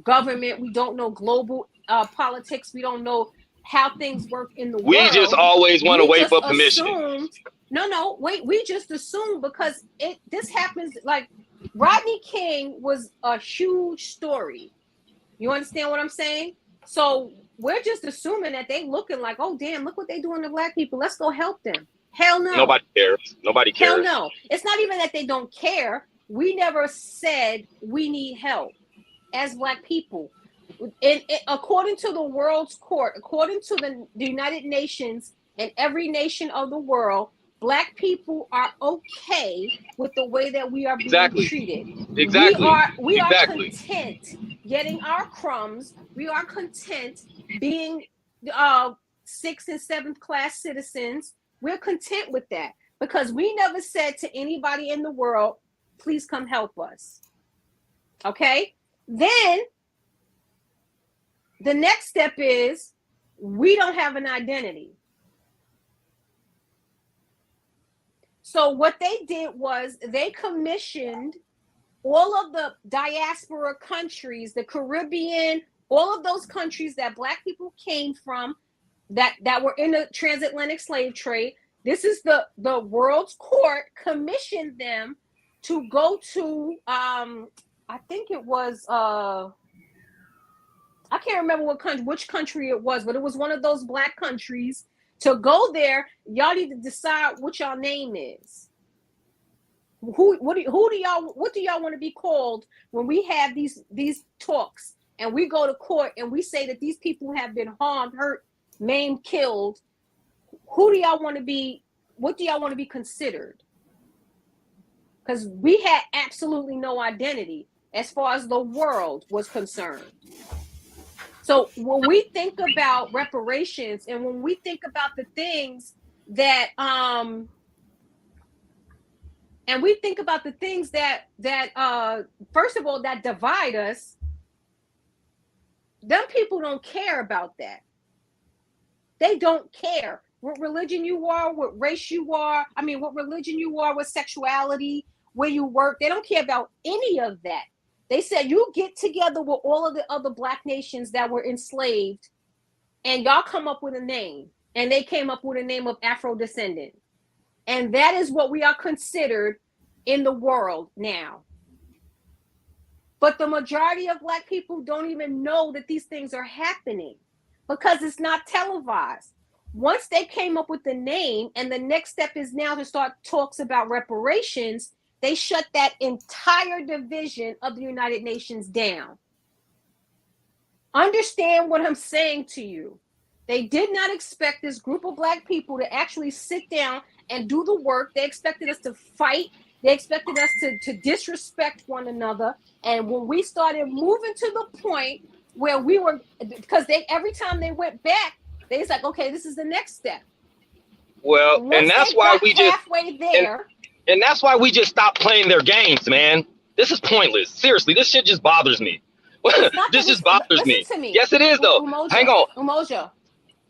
government, we don't know global politics, we don't know how things work in the world.
We just always want to wait for permission.
We just assumed, because this happens, like Rodney King was a huge story. You understand what I'm saying? So we're just assuming that they looking like, oh damn, look what they doing to Black people. Let's go help them. Hell no.
Nobody cares. Nobody cares.
Hell no. It's not even that they don't care. We never said we need help as Black people. According to the World's Court, according to the United Nations and every nation of the world, Black people are okay with the way that we are being treated.
Exactly.
We are content getting our crumbs. We are content being 6th and 7th class citizens. We're content with that, because we never said to anybody in the world, please come help us. Okay? Then the next step is we don't have an identity. So what they did was they commissioned all of the diaspora countries, the Caribbean, all of those countries that Black people came from, that were in the transatlantic slave trade. This is the World's Court commissioned them to go to, I think it was, I can't remember which country it was, but it was one of those Black countries. To go there, y'all need to decide what y'all name is. What do y'all want to be called when we have these talks and we go to court and we say that these people have been harmed, hurt, maimed, killed? Who do y'all want to be? What do y'all want to be considered? Because we had absolutely no identity as far as the world was concerned. So when we think about reparations and when we think about the things that first of all that divide us, them people don't care about that. They don't care what religion you are, what race you are. I mean, what religion you are, what sexuality, where you work. They don't care about any of that. They said, you get together with all of the other Black nations that were enslaved and y'all come up with a name. And they came up with a name of Afro-descendant. And that is what we are considered in the world now. But the majority of Black people don't even know that these things are happening because it's not televised. Once they came up with the name, and the next step is now to start talks about reparations, they shut that entire division of the United Nations down. Understand what I'm saying to you. They did not expect this group of Black people to actually sit down and do the work. They expected us to fight. They expected us to disrespect one another. And when we started moving to the point where we were, because every time they went back, they was like, okay, this is the next step.
Well,
once
and that's why we just
halfway there.
And that's why we just stopped playing their games, man. This is pointless. Seriously, this shit just bothers me. This just bothers me. Yes, it is though.
Umoja,
hang on.
Umoja.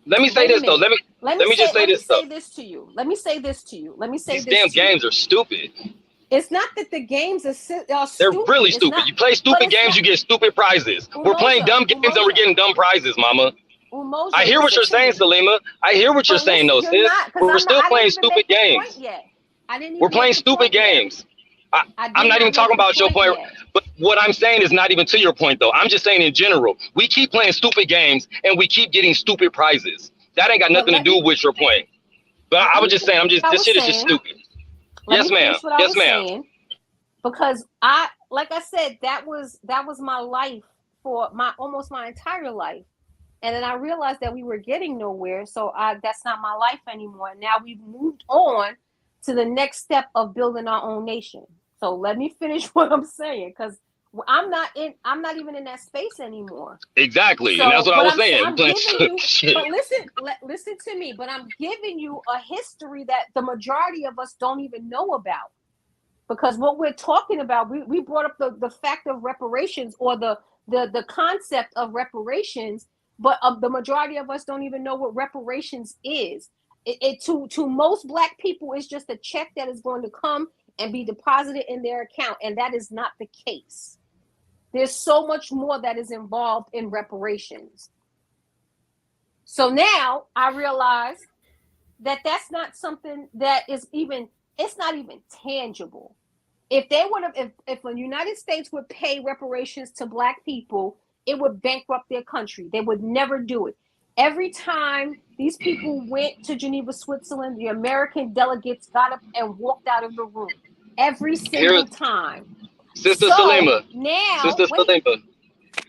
Let me say this though. Let me just say this though.
Let me say this to you.
These damn games are stupid.
It's not that the games are stupid.
They're really stupid. You play stupid games, you get stupid prizes. We're playing dumb games and we're getting dumb prizes, mama.
Umoja,
I hear what you're
listen to
saying,
me.
Salima. I hear what you're
But
saying,
listen,
though,
you're
sis.
not, because
We're
I'm not.
still
I didn't
playing
even
stupid
make the point
games.
yet. I didn't
We're
even
playing
make the
stupid
point yet.
games.
I
I'm
did
not
not
even
make
talking
the
about your
point
point,
yet.
but what I'm saying is not even to your point, though. I'm just saying in general, we keep playing stupid games and we keep getting stupid prizes. That ain't got
But
nothing to
let
do
me
with your point. But I was
finish
just saying,
what I
this
was
shit is just
saying.
stupid.
Let
Yes,
me
ma'am.
finish what I
Yes,
was
ma'am.
saying, because like I said, that was my life for almost my entire life. And then I realized that we were getting nowhere. So that's not my life anymore. Now we've moved on to the next step of building our own nation. So let me finish what I'm saying, because I'm not even in that space anymore.
Exactly. And that's
So,
what I
but
was saying.
I'm giving you,
Shit.
but listen to me. But I'm giving you a history that the majority of us don't even know about. Because what we're talking about, we brought up the fact of reparations, or the concept of reparations, but the majority of us don't even know what reparations is. To most Black people, it's just a check that is going to come and be deposited in their account, and that is not the case. There's so much more that is involved in reparations. So now I realize that that's not something that is even, it's not even tangible. If they would have, if the United States would pay reparations to Black people, it would bankrupt their country. They would never do it. Every time these people went to Geneva, Switzerland, the American delegates got up and walked out of the room. Every single time.
Sister
So
Salima.
now,
Sister
wait.
Salima.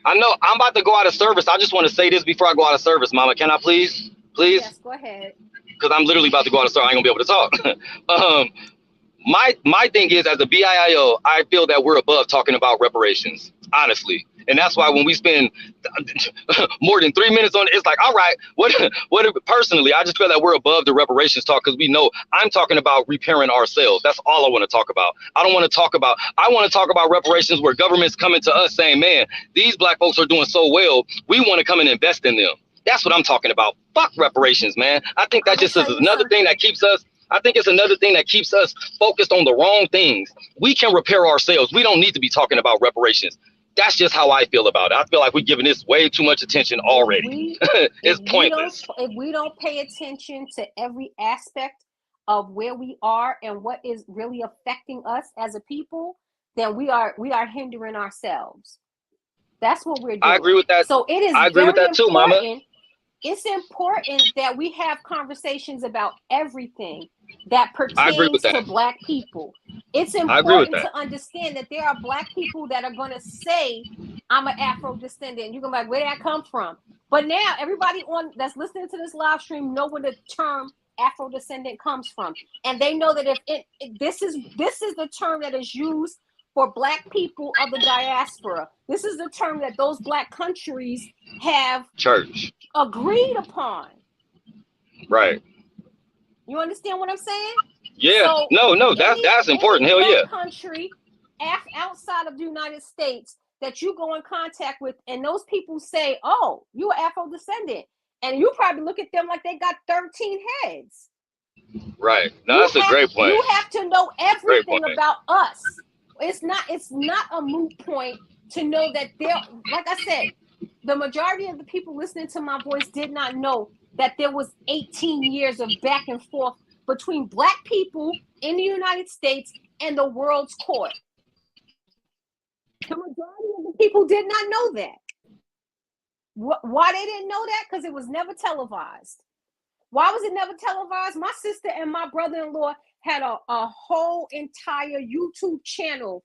I know I'm about to go out of service. I just want to say this before I go out of service, Mama. Can I please? Please?
Yes, go ahead.
Because I'm literally about to go out of service. I ain't going to be able to talk. My thing is, as a BIO, I feel that we're above talking about reparations, honestly. And that's why when we spend more than 3 minutes on it, it's like, all right, personally, I just feel that we're above the reparations talk, because we know I'm talking about repairing ourselves. That's all I want to talk about. I want to talk about reparations where government's coming to us saying, man, these Black folks are doing so well, we want to come and invest in them. That's what I'm talking about. Fuck reparations, man. I think that just is another thing that keeps us. I think it's another thing that keeps us focused on the wrong things. We can repair ourselves. We don't need to be talking about reparations. That's just how I feel about it. I feel like we're giving this way too much attention already. It's pointless.
If we don't pay attention to every aspect of where we are and what is really affecting us as a people, then we are hindering ourselves. That's what we're doing.
I agree with that.
So it is
I agree with
very
that too, Mama.
important. It's important that we have conversations about everything that
I agree with
pertains
that.
to Black people. It's
I agree with
important
that.
to understand that there are Black people that are going to say, I'm an Afro descendant. You're going to be like, where did that come from? But now everybody that's listening to this live stream know where the term Afro descendant comes from. And they know that if this is the term that is used for Black people of the diaspora. This is the term that those Black countries have agreed upon.
Right.
You understand what I'm saying?
Yeah.
So
no, that's important. Hell
Black
yeah.
country outside of the United States that you go in contact with, and those people say, oh, you're Afro descendant. And you probably look at them like they got 13 heads.
Right. No, that's a great point.
You have to know everything about us. It's not a moot point to know that like I said, the majority of the people listening to my voice did not know that there was 18 years of back and forth between Black people in the United States and the world's court. The majority of the people did not know that. Why they didn't know that? Because it was never televised. Why was it never televised? My sister and my brother-in-law had a whole entire YouTube channel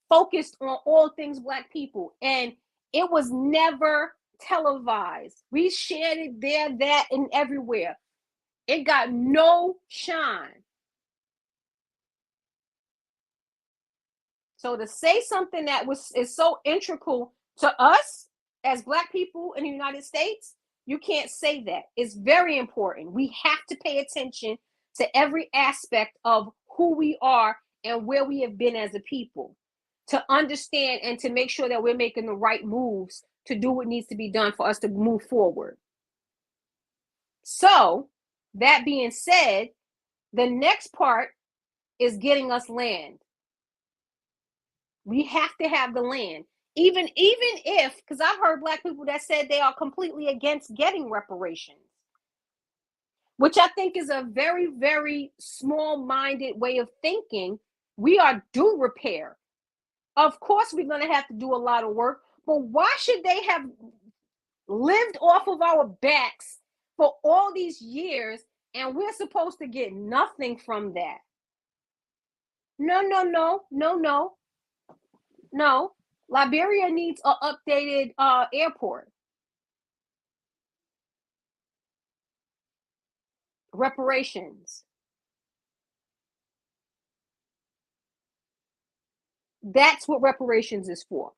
focused on all things Black people, and it was never televised. We shared it there, that, and everywhere. It got no shine. So to say something that is so integral to us as Black people in the United States, you can't say that. It's very important. We have to pay attention to every aspect of who we are and where we have been as a people, to understand and to make sure that we're making the right moves to do what needs to be done for us to move forward. So that being said, the next part is getting us land. We have to have the land. even if, because I've heard Black people that said they are completely against getting reparations, which I think is a very, very small-minded way of thinking. We are due repair. Of course, we're going to have to do a lot of work, but why should they have lived off of our backs for all these years and we're supposed to get nothing from that? No. Liberia needs an updated airport. Reparations. That's what reparations is for.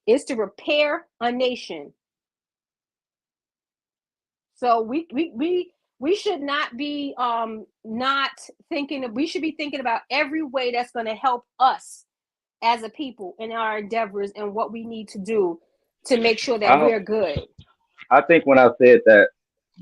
It's to repair a nation. So we should not be not thinking. We should be thinking about every way that's going to help us as a people in our endeavors and what we need to do to make sure that we're good.
I think when I said that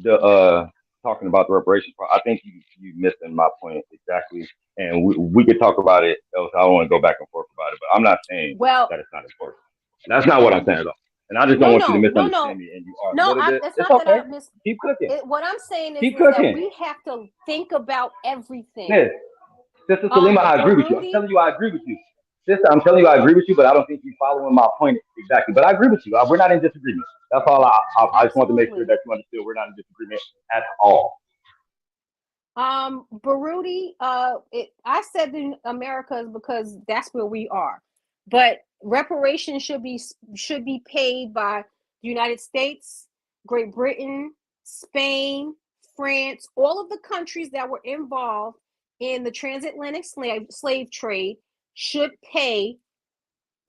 the talking about the reparations part, I think you missing my point exactly. And we could talk about it. Else I don't want to go back and forth about it. But I'm not saying that it's not important. That's not what I'm saying at all. And I just don't want you to misunderstand me. And you are.
No, it's not
okay.
that I miss.
Keep cooking.
What I'm saying is that we have to think about everything.
Yes. Sister Salima, I agree with you. I'm telling you, I agree with you. Sister, I'm telling you, I agree with you, but I don't think you're following my point exactly. But I agree with you. We're not in disagreement. That's all. I just want to make sure that you understood we're not in disagreement at all.
Baruti, I said in America because that's where we are. But reparations should be paid by the United States, Great Britain, Spain, France, all of the countries that were involved in the transatlantic slave trade should pay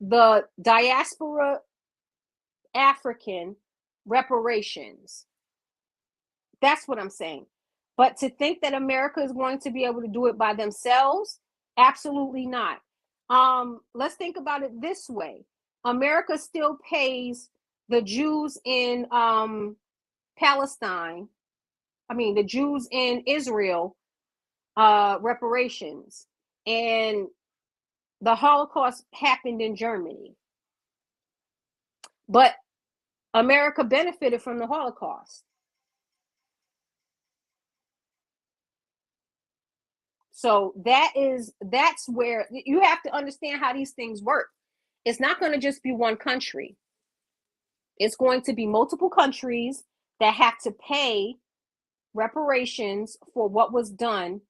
the diaspora African reparations. That's what I'm saying. But to think that America is going to be able to do it by themselves, absolutely not. Let's think about it this way. America still pays the Jews in Palestine, the Jews in Israel, reparations. And the Holocaust happened in Germany. But America benefited from the Holocaust. So that's where you have to understand how these things work. It's not going to just be one country. It's going to be multiple countries that have to pay reparations for what was done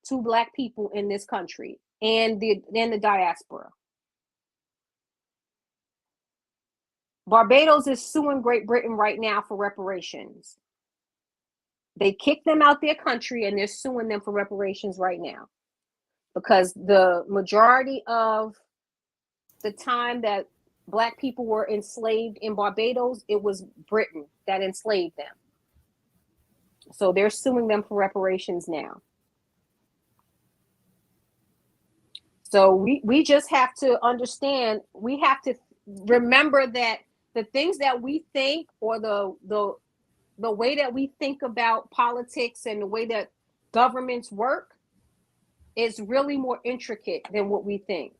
to Black people in this country and the diaspora. Barbados is suing Great Britain right now for reparations. They kicked them out their country and they're suing them for reparations right now because the majority of the time that Black people were enslaved in Barbados, it was Britain that enslaved them. So they're suing them for reparations now. So we just have to understand, we have to remember that the things that we think or the way that we think about politics and the way that governments work is really more intricate than what we think.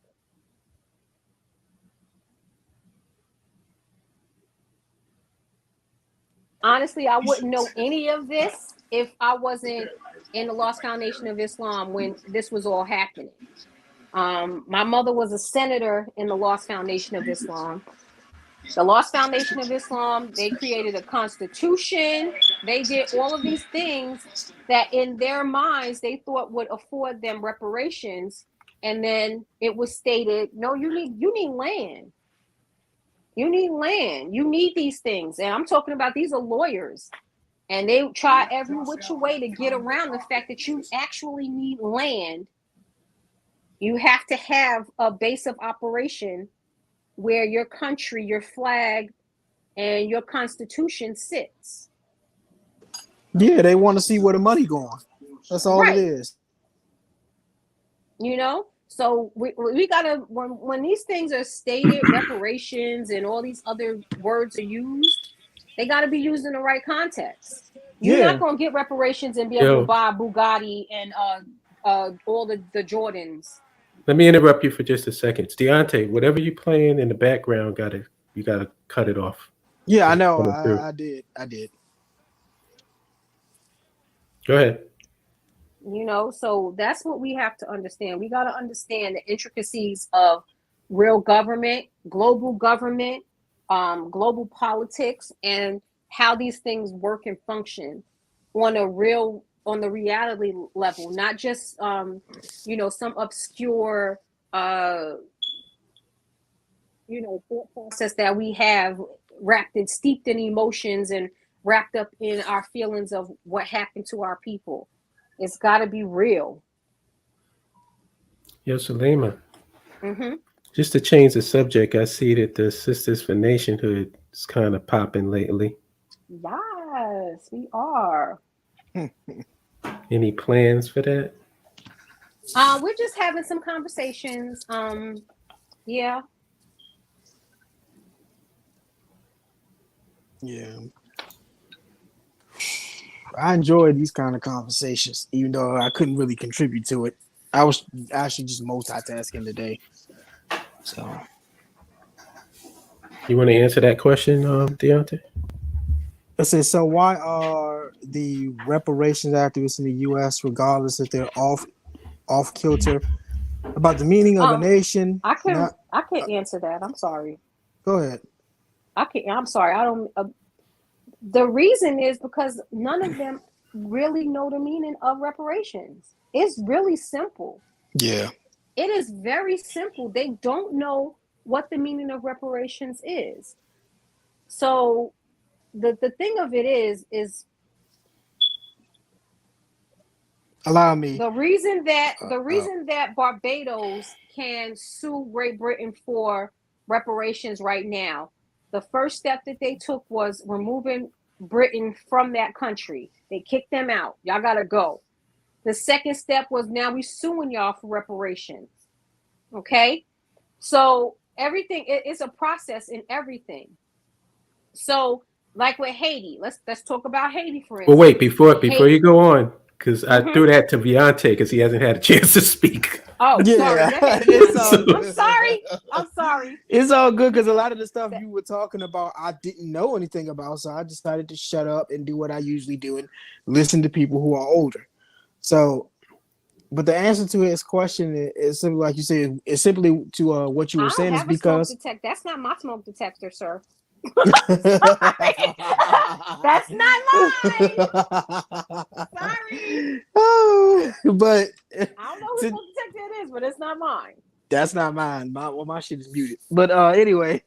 Honestly, I wouldn't know any of this if I wasn't in the Lost Foundation of Islam when this was all happening. My mother was a senator in the Lost Foundation of Islam. The Lost Foundation of Islam, they created a constitution. They did all of these things that in their minds they thought would afford them reparations. And then it was stated, no, you need land. You need land. You need these things. And I'm talking about these are lawyers. And they try every which way to get around the fact that you actually need land. You have to have a base of operation where your country, your flag, and your constitution sits.
Yeah, they want to see where the money going. That's all it is.
So we gotta, when these things are stated, reparations and all these other words are used, they gotta be used in the right context. You're not gonna get reparations and be able to buy a Bugatti and all the Jordans.
Let me interrupt you for just a second. Deontay, whatever you playing in the background, you gotta cut it off.
Yeah, I
It's
know.
coming through.
I did. I did.
Go ahead.
So that's what we have to understand. We got to understand the intricacies of real government, global politics, and how these things work and function on the reality level, not just some obscure thought process that we have steeped in emotions and wrapped up in our feelings of what happened to our people. It's got to be real.
Yo, Salima.
Mm-hmm.
Just to change the subject, I see that the Sisters for Nationhood is kind of popping lately.
Yes, we are.
Any plans for that?
We're just having some conversations. Yeah.
Yeah. I enjoy these kind of conversations, even though I couldn't really contribute to it. I was actually just multitasking today. So
You want to answer that question, Deontay?
I said, so why are the reparations activists in the U.S., regardless if they're off kilter about the meaning of a nation?
I can't answer that. I'm sorry.
Go ahead.
I'm sorry. I don't. The reason is because none of them really know the meaning of reparations. It's really simple.
Yeah.
It is very simple. They don't know what the meaning of reparations is. So the thing of it is
allow me.
The reason that Barbados can sue Great Britain for reparations right now, the first step that they took was removing Britain from that country. They kicked them out. Y'all gotta go. The second step was now we suing y'all for reparations. Okay? So everything is a process in everything. So like with Haiti, let's talk about Haiti for instance.
Well, wait, before you go on, because I threw that to Deontay because he hasn't had a chance to speak.
Oh,
yeah.
Sorry. I'm sorry.
It's all good because a lot of the stuff you were talking about, I didn't know anything about. So I decided to shut up and do what I usually do and listen to people who are older. So, but the answer to his question is simply, like you said, it's simply to what you were saying is because
that's not my smoke detector, sir. That's not mine. Sorry.
Oh, but
I don't know whose smoke detector it is, but it's not mine.
That's not mine. My shit is muted. But anyway,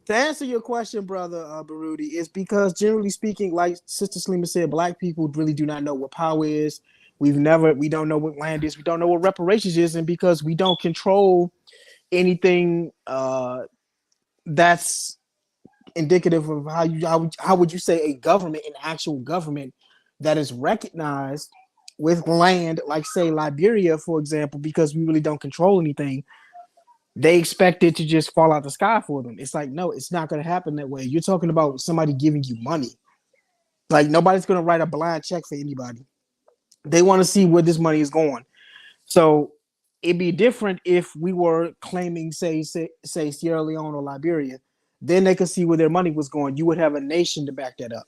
to answer your question, brother Baruti, is because generally speaking, like Sister Salima said, Black people really do not know what power is. We don't know what land is. We don't know what reparations is, and because we don't control anything that's indicative of how would you say a government, an actual government that is recognized with land, like say Liberia, for example, because we really don't control anything. They expect it to just fall out the sky for them. It's like, no, it's not going to happen that way. You're talking about somebody giving you money. Like nobody's going to write a blind check for anybody. They want to see where this money is going. So it'd be different if we were claiming, say Sierra Leone or Liberia. Then they could see where their money was going. You would have a nation to back that up.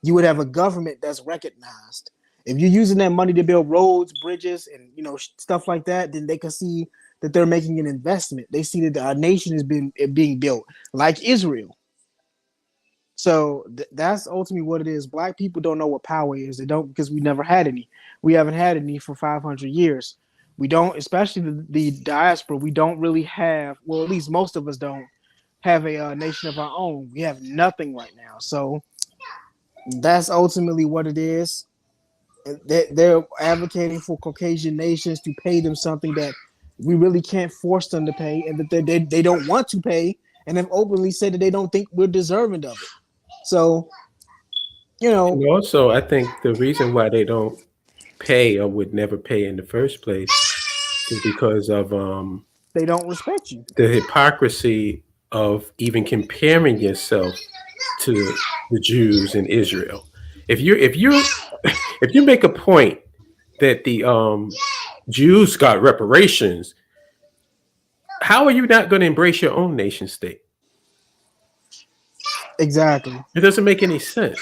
You would have a government that's recognized. If you're using that money to build roads, bridges, and stuff like that, then they can see that they're making an investment. They see that a nation is being built, like Israel. So that's ultimately what it is. Black people don't know what power is. They don't, because we never had any. We haven't had any for 500 years. We don't, especially the diaspora. We don't really have. Well, at least most of us don't have a nation of our own. We have nothing right now. So that's ultimately what it is. They're advocating for Caucasian nations to pay them something that we really can't force them to pay, and that they don't want to pay, and have openly said that they don't think we're deserving of it. So,
And also, I think the reason why they don't pay or would never pay in the first place is because of
they don't respect you.
The hypocrisy of even comparing yourself to the Jews in Israel. If you make a point that the Jews got reparations. How are you not going to embrace your own nation state?
Exactly.
It doesn't make any sense.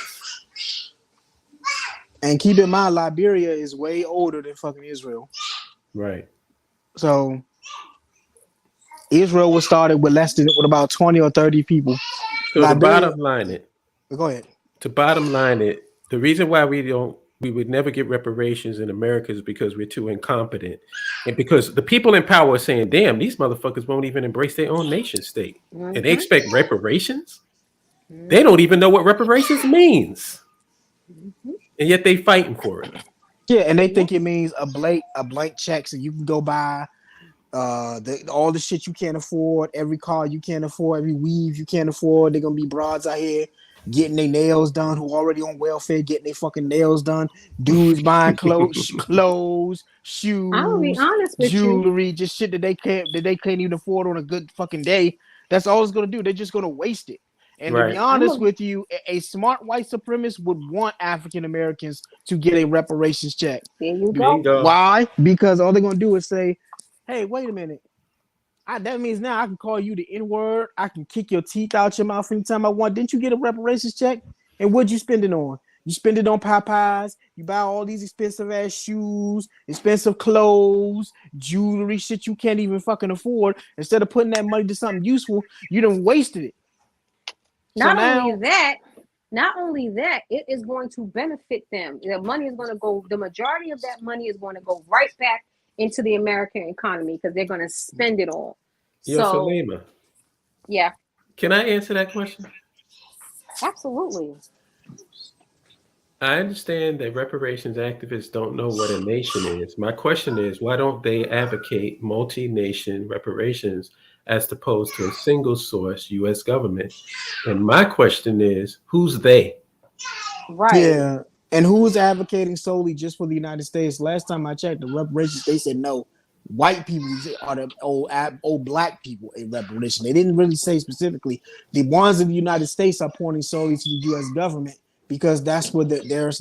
And keep in mind, Liberia is way older than fucking Israel.
Right.
So Israel was started with with about 20 or 30 people.
So to
Liberia.
bottom line it,
Go ahead.
the reason why we would never get reparations in America is because we're too incompetent, and because the people in power are saying, "Damn, these motherfuckers won't even embrace their own nation state, and they expect reparations. They don't even know what reparations means, and yet they fighting for it."
Yeah, and they think it means a blank check, so you can go buy all the shit you can't afford, every car you can't afford, every weave you can't afford. They're gonna be broads out here getting their nails done who already on welfare, getting their fucking nails done. Dudes buying clothes,
I'll be
shoes,
honest with you.
jewelry, just shit that they can't even afford on a good fucking day. That's all it's gonna do. They're just gonna waste it. And to be
Right.
honest with you, a smart white supremacist would want African Americans to get a reparations check.
There you go.
Bingo.
Why? Because all they're gonna do is say, "Hey, wait a minute. That means now I can call you the N-word. I can kick your teeth out your mouth anytime I want. Didn't you get a reparations check? And what'd you spend it on? You spend it on Popeyes. You buy all these expensive ass shoes, expensive clothes, jewelry, shit you can't even fucking afford. Instead of putting that money to something useful, you done wasted it.
Not only that, it is going to benefit them. The money is going to go, the majority of that money is going to go right back into the American economy because they're going to spend it all.
Yo,
So,
Salima,
yeah,
can I answer that question?
absolutely.
I understand that reparations activists don't know what a nation is. My question is, why don't they advocate multi-nation reparations as opposed to a single source U.S. government? And my question is, who's they?
Right.
Yeah. And who's advocating solely just for the United States? Last time I checked, the reparations, they said no. White people are the old black people in reparation. They didn't really say specifically. The ones in the United States are pointing solely to the U.S. government because that's where their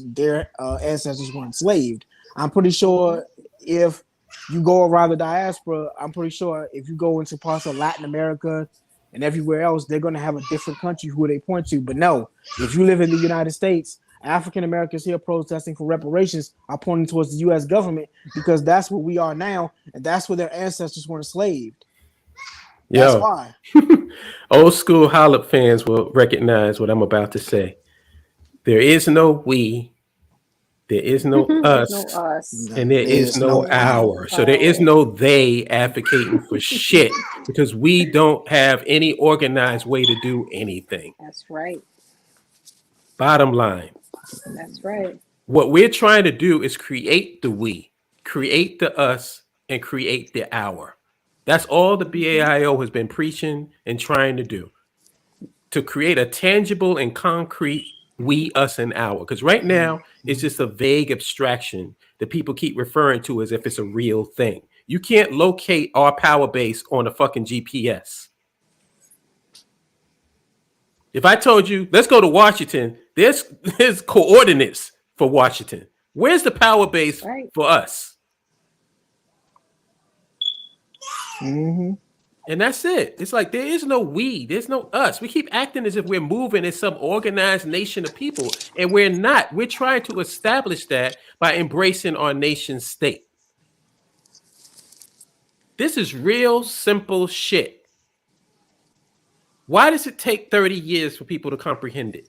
ancestors were enslaved. I'm pretty sure if you go around the diaspora, I'm pretty sure if you go into parts of Latin America and everywhere else, they're going to have a different country who they point to. But no, if you live in the United States, African Americans here protesting for reparations are pointing towards the U.S. government because that's where we are now, and that's where their ancestors were enslaved. That's
Yo,
why.
old school Hollop fans will recognize what I'm about to say. There is no we, there is no
There's no
us,
us.
and there is
There's
no
no
our. So there is no they advocating for shit because we don't have any organized way to do anything.
That's right.
Bottom line,
That's right.
what we're trying to do is create the we, create the us, and create the our. That's all the BAIO has been preaching and trying to do, to create a tangible and concrete we, us, and our. Because right now, it's just a vague abstraction that people keep referring to as if it's a real thing. You can't locate our power base on a fucking GPS. If I told you, let's go to Washington, there's coordinates for Washington. Where's the power base
Right.
for us?
Mm-hmm.
And that's it. It's like there is no we, there's no us. We keep acting as if we're moving as some organized nation of people, and we're not. We're trying to establish that by embracing our nation state. This is real simple shit. Why does it take 30 years for people to comprehend it?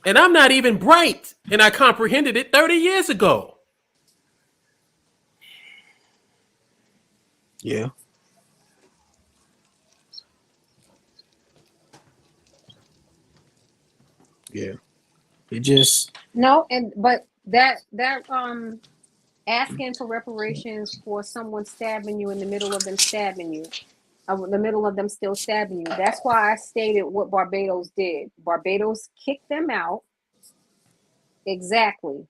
And I'm not even bright, and I comprehended it 30 years ago.
Yeah. Yeah. It just
No, but that asking for reparations for someone stabbing you in the middle of them stabbing you, the middle of them still stabbing you. That's why I stated what Barbados did. Barbados kicked them out. Exactly.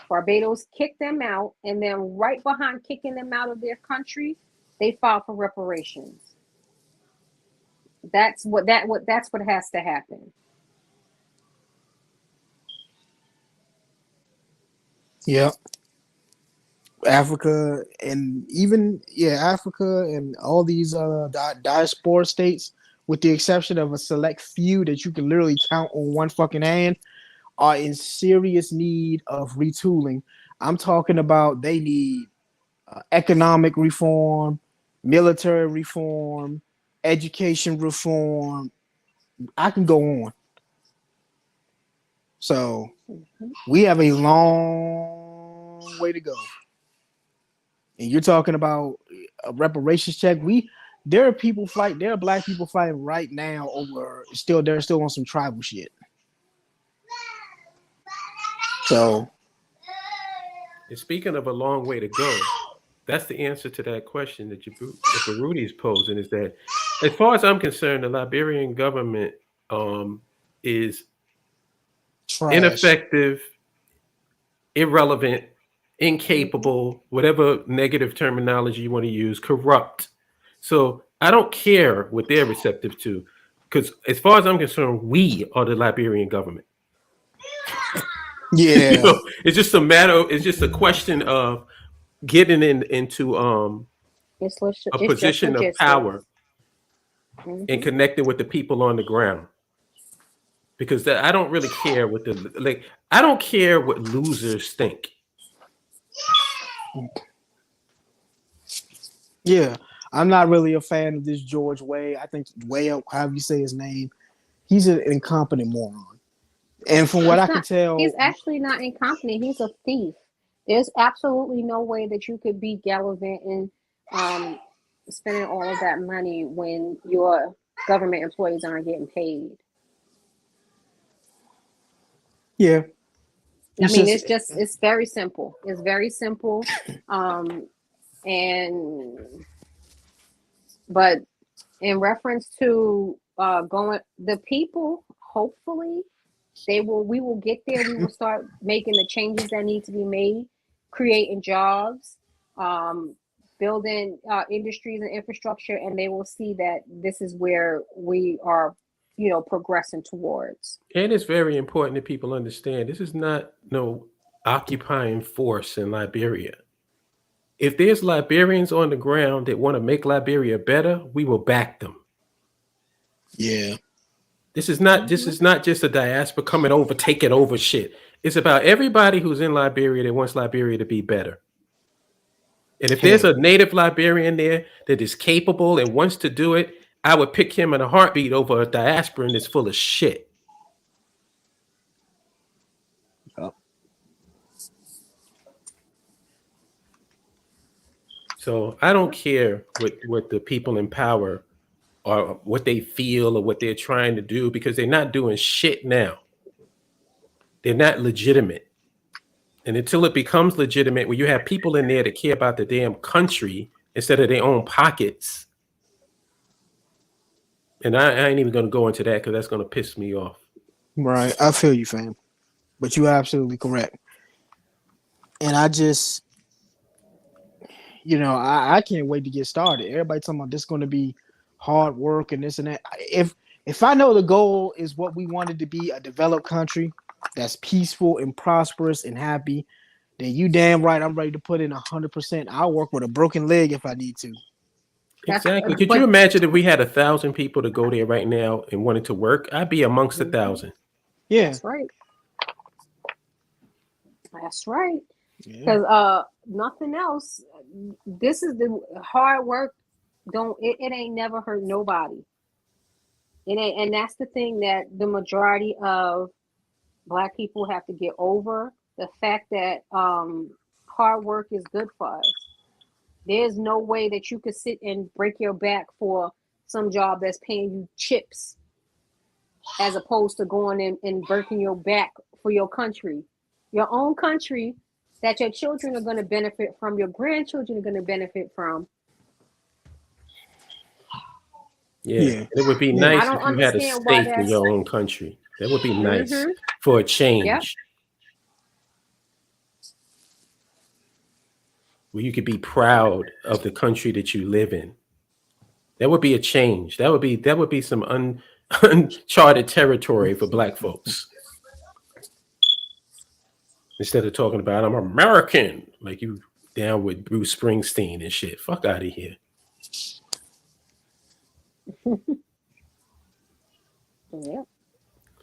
Barbados kicked them out, and then right behind kicking them out of their country, they filed for reparations. That's what has to happen.
yeah. Africa and even Africa and all these diaspora states, with the exception of a select few that you can literally count on one fucking hand, are in serious need of retooling. I'm talking about they need economic reform, military reform, education reform. I can go on. So we have a long way to go. And you're talking about a reparations check. There are black people fighting right now over they're still on some tribal shit. So,
and speaking of a long way to go, that's the answer to that question that Rudy's posing, is that as far as I'm concerned, the Liberian government is
trash.
ineffective, irrelevant, incapable, whatever negative terminology you want to use, corrupt. So I don't care what they're receptive to, because as far as I'm concerned, we are the Liberian government.
Yeah.
You know, it's just a question of getting into a position of power and connecting with the people on the ground. Because I don't really care what I don't care what losers think.
Yeah, I'm not really a fan of this George Way. I think Way, however you say his name, he's an incompetent moron. And from what I can tell,
he's actually not incompetent. He's a thief. There's absolutely no way that you could be gallivanting, spending all of that money when your government employees aren't getting paid.
Yeah.
It's very simple. It's very simple. But in reference to the people, hopefully we will get there. We will start making the changes that need to be made, creating jobs, building industries and infrastructure, and they will see that this is where we are, progressing towards.
And it's very important that people understand this is not no occupying force in Liberia. If there's Liberians on the ground that want to make Liberia better, we will back them.
Yeah.
This is not just a diaspora coming over, taking over shit. It's about everybody who's in Liberia that wants Liberia to be better. And if there's a native Liberian there that is capable and wants to do it, I would pick him in a heartbeat over a diasporan that's full of shit.
Yep.
So I don't care what the people in power or what they feel or what they're trying to do, because they're not doing shit now. They're not legitimate. And until it becomes legitimate, where you have people in there that care about the damn country instead of their own pockets. And I ain't even going to go into that because that's going to piss me off.
Right. I feel you, fam. But you're absolutely correct. And I just, I can't wait to get started. Everybody talking about this going to be hard work and this and that. If I know the goal is what we wanted to be, a developed country that's peaceful and prosperous and happy, then you damn right I'm ready to put in 100%. I'll work with a broken leg if I need to.
Exactly. Could you imagine if we had 1,000 people to go there right now and wanted to work? I'd be amongst 1,000.
Yeah,
that's right. That's right. Because nothing else. This is the hard work. It ain't never hurt nobody. It ain't, and that's the thing that the majority of Black people have to get over, the fact that hard work is good for us. There's no way that you could sit and break your back for some job that's paying you chips, as opposed to going in and breaking your back for your country, your own country that your children are going to benefit from, your grandchildren are going to benefit from.
Yeah. It would be nice if you had a stake in your own country. That would be nice for a change. Yep. Where you could be proud of the country that you live in. That would be a change. That would be some uncharted territory for Black folks. Instead of talking about I'm American, like you down with Bruce Springsteen and shit. Fuck out of here.
Yeah.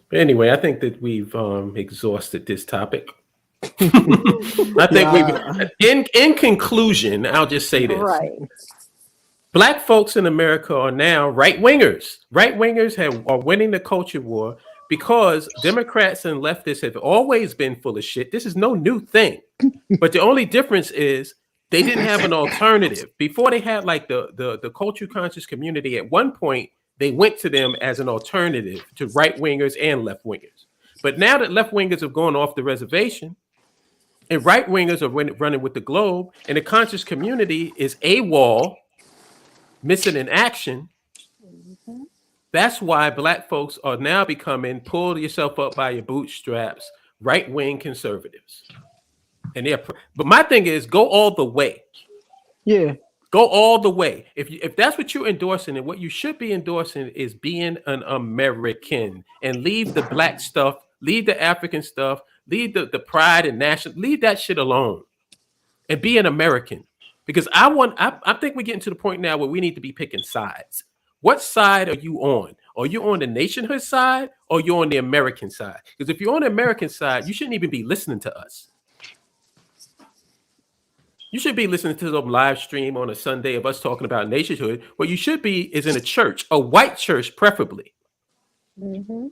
But anyway, I think that we've exhausted this topic. I think in conclusion, I'll just say this.
Right.
Black folks in America are now right wingers. Right wingers are winning the culture war because Democrats and leftists have always been full of shit. This is no new thing. But the only difference is they didn't have an alternative. Before they had like the culture conscious community, at one point, they went to them as an alternative to right wingers and left wingers. But now that left wingers have gone off the reservation and right wingers are running with the globe and the conscious community is AWOL, missing in action, that's why black folks are now becoming pull yourself up by your bootstraps, right-wing conservatives. And but my thing is go all the way.
Yeah.
Go all the way. If that's what you're endorsing, and what you should be endorsing is being an American and leave the black stuff, leave the African stuff, leave the pride and national, leave that shit alone and be an American. Because I think we're getting to the point now where we need to be picking sides. What side are you on? Are you on the nationhood side or you're on the American side? Because if you're on the American side, you shouldn't even be listening to us. You should be listening to some live stream on a Sunday of us talking about nationhood. What you should be is in a church, a white church preferably.
Mm-hmm.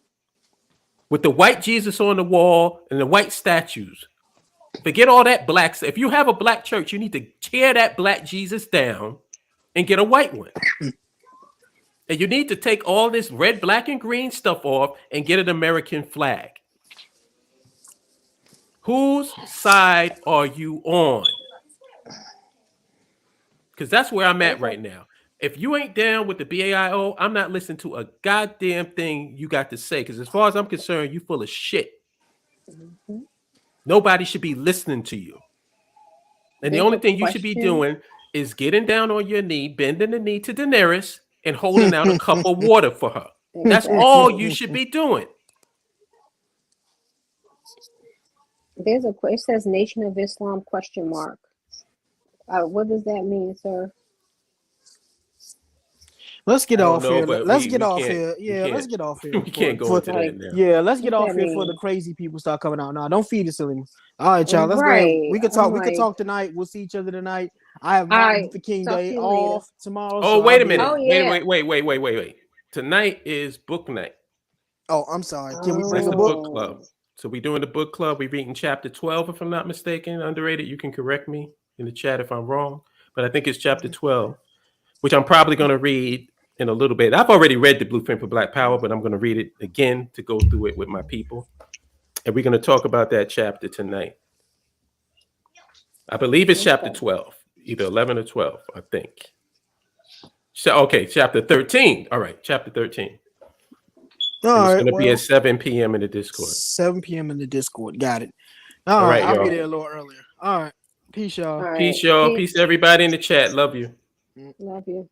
With the white Jesus on the wall and the white statues. Forget all that black stuff. If you have a black church, you need to tear that black Jesus down and get a white one. And you need to take all this red, black, and green stuff off and get an American flag. Whose side are you on? Because that's where I'm at right now. If you ain't down with the BAIO, I'm not listening to a goddamn thing you got to say. Because as far as I'm concerned, you full of shit.
Mm-hmm.
Nobody should be listening to you. And the only thing you should be doing is getting down on your knee, bending the knee to Daenerys, and holding out a cup of water for her. That's all you should be doing.
It says Nation of Islam ? What does that mean, sir?
Let's get off here. Let's get off
here.
Yeah, let's get off here.
We can't go into that now.
Yeah, let's get off here before the crazy people start coming out. No, don't feed us, Selena. All right, y'all. Let's go. We can talk. We can talk tonight. We'll see each other tonight. I have Martin Luther King Day off tomorrow.
Oh, wait a minute. Oh, yeah. Wait. Tonight is book night.
Oh, I'm sorry. Can we bring
the book club? So we're doing the book club. We're reading chapter 12, if I'm not mistaken. Underrated. You can correct me in the chat if I'm wrong. But I think it's chapter 12, which I'm probably going to read in a little bit. I've already read the Blueprint for Black Power, but I'm going to read it again to go through it with my people. And we're going to talk about that chapter tonight. I believe it's chapter 12, either 11 or 12, I think. So, okay, chapter 13. All right, chapter 13. It's going to be at 7 p.m. in the Discord.
7 p.m. in the Discord. Got it. All right, I'll be there a little earlier. All right. Peace, y'all.
Peace, y'all. Peace, everybody in the chat. Love you.
Love you.